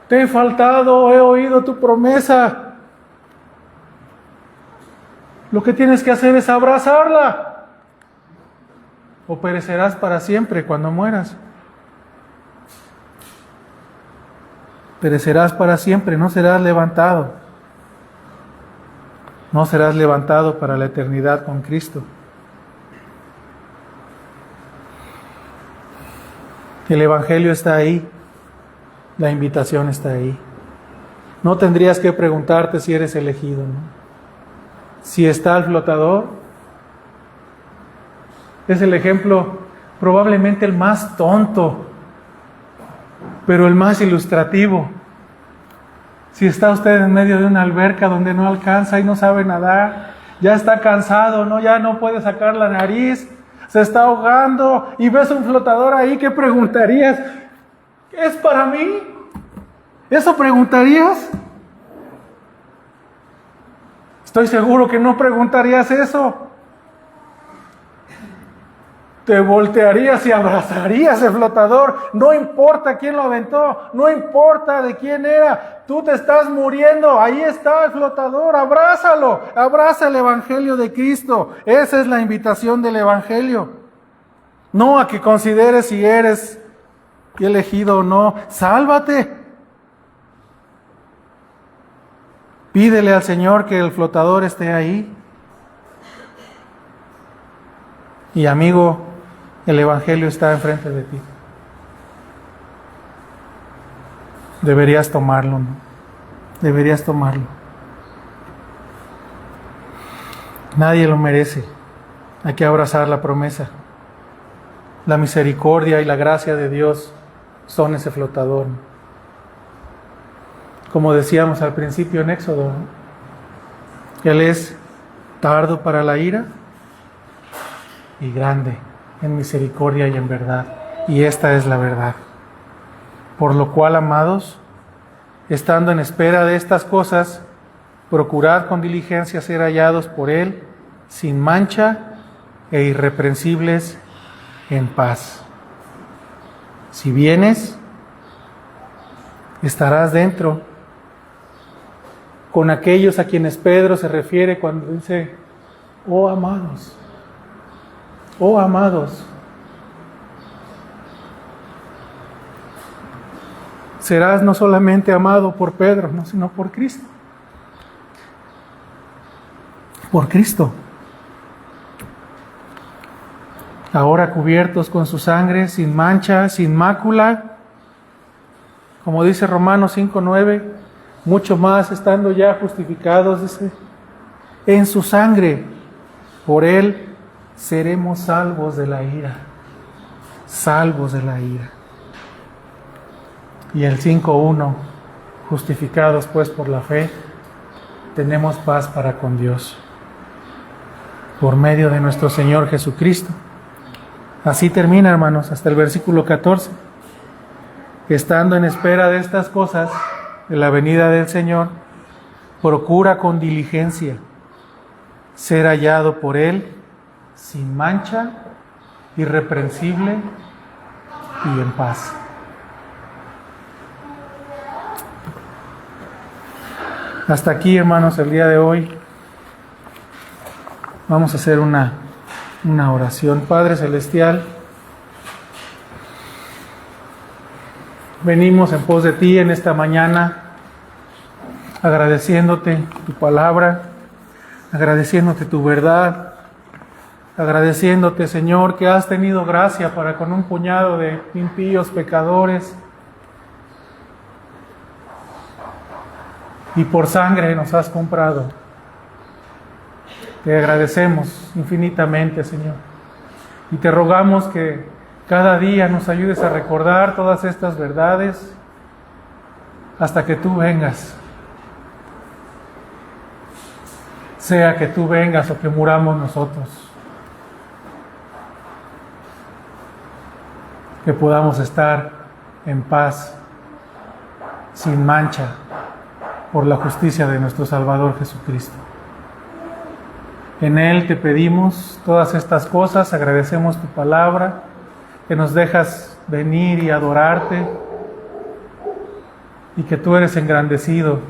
Te he faltado, he oído tu promesa. Lo que tienes que hacer es abrazarla. O perecerás para siempre cuando mueras. Perecerás para siempre, no serás levantado. No serás levantado para la eternidad con Cristo. El Evangelio está ahí, la invitación está ahí. No tendrías que preguntarte si eres elegido, ¿no? Si está el flotador, Es el ejemplo probablemente el más tonto, pero el más ilustrativo. Si está usted en medio de una alberca donde no alcanza y no sabe nadar, ya está cansado, ¿no? Ya no puede sacar la nariz, se está ahogando y ves un flotador ahí, ¿qué preguntarías? ¿Es para mí? ¿Eso preguntarías? Estoy seguro que no preguntarías eso. Te voltearías y abrazarías el flotador. No importa quién lo aventó, no importa de quién era. Tú te estás muriendo, ahí está el flotador, abrázalo. Abraza el Evangelio de Cristo. Esa es la invitación del Evangelio. No a que consideres si eres elegido o no. Sálvate. Pídele al Señor que el flotador esté ahí. Y amigo, el Evangelio está enfrente de ti. Deberías tomarlo, ¿no? Deberías tomarlo. Nadie lo merece. Hay que abrazar la promesa. La misericordia y la gracia de Dios son ese flotador, ¿no? Como decíamos al principio en Éxodo, ¿no? Él es tardo para la ira y grande en misericordia y en verdad. Y esta es la verdad. Por lo cual, amados, estando en espera de estas cosas, procurad con diligencia ser hallados por Él, sin mancha e irreprensibles en paz. Si vienes, estarás dentro con aquellos a quienes Pedro se refiere cuando dice, oh amados. Oh amados, serás no solamente amado por Pedro, no, sino por Cristo. Por Cristo. Ahora cubiertos con su sangre, sin mancha, sin mácula, como dice Romanos 5:9, mucho más estando ya justificados, dice, en su sangre, por Él seremos salvos de la ira. Salvos de la ira. Y el 5:1, justificados pues por la fe, tenemos paz para con Dios, por medio de nuestro Señor Jesucristo. Así termina, hermanos, hasta el versículo 14. Estando en espera de estas cosas, de la venida del Señor, procura con diligencia ser hallado por Él, sin mancha, irreprensible y en paz. Hasta aquí, hermanos, el día de hoy. Vamos a hacer una oración. Padre Celestial, venimos en pos de ti en esta mañana, agradeciéndote tu palabra, agradeciéndote tu verdad, agradeciéndote, Señor, que has tenido gracia para con un puñado de impíos pecadores y por sangre nos has comprado. Te agradecemos infinitamente, Señor, y te rogamos que cada día nos ayudes a recordar todas estas verdades hasta que tú vengas. Sea que tú vengas o que muramos nosotros. Que podamos estar en paz, sin mancha, por la justicia de nuestro Salvador Jesucristo. En Él te pedimos todas estas cosas, agradecemos tu palabra, que nos dejas venir y adorarte, y que tú eres engrandecido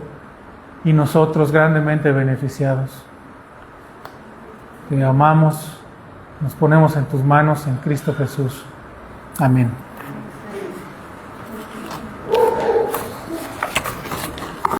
y nosotros grandemente beneficiados. Te amamos, nos ponemos en tus manos en Cristo Jesús. Amén.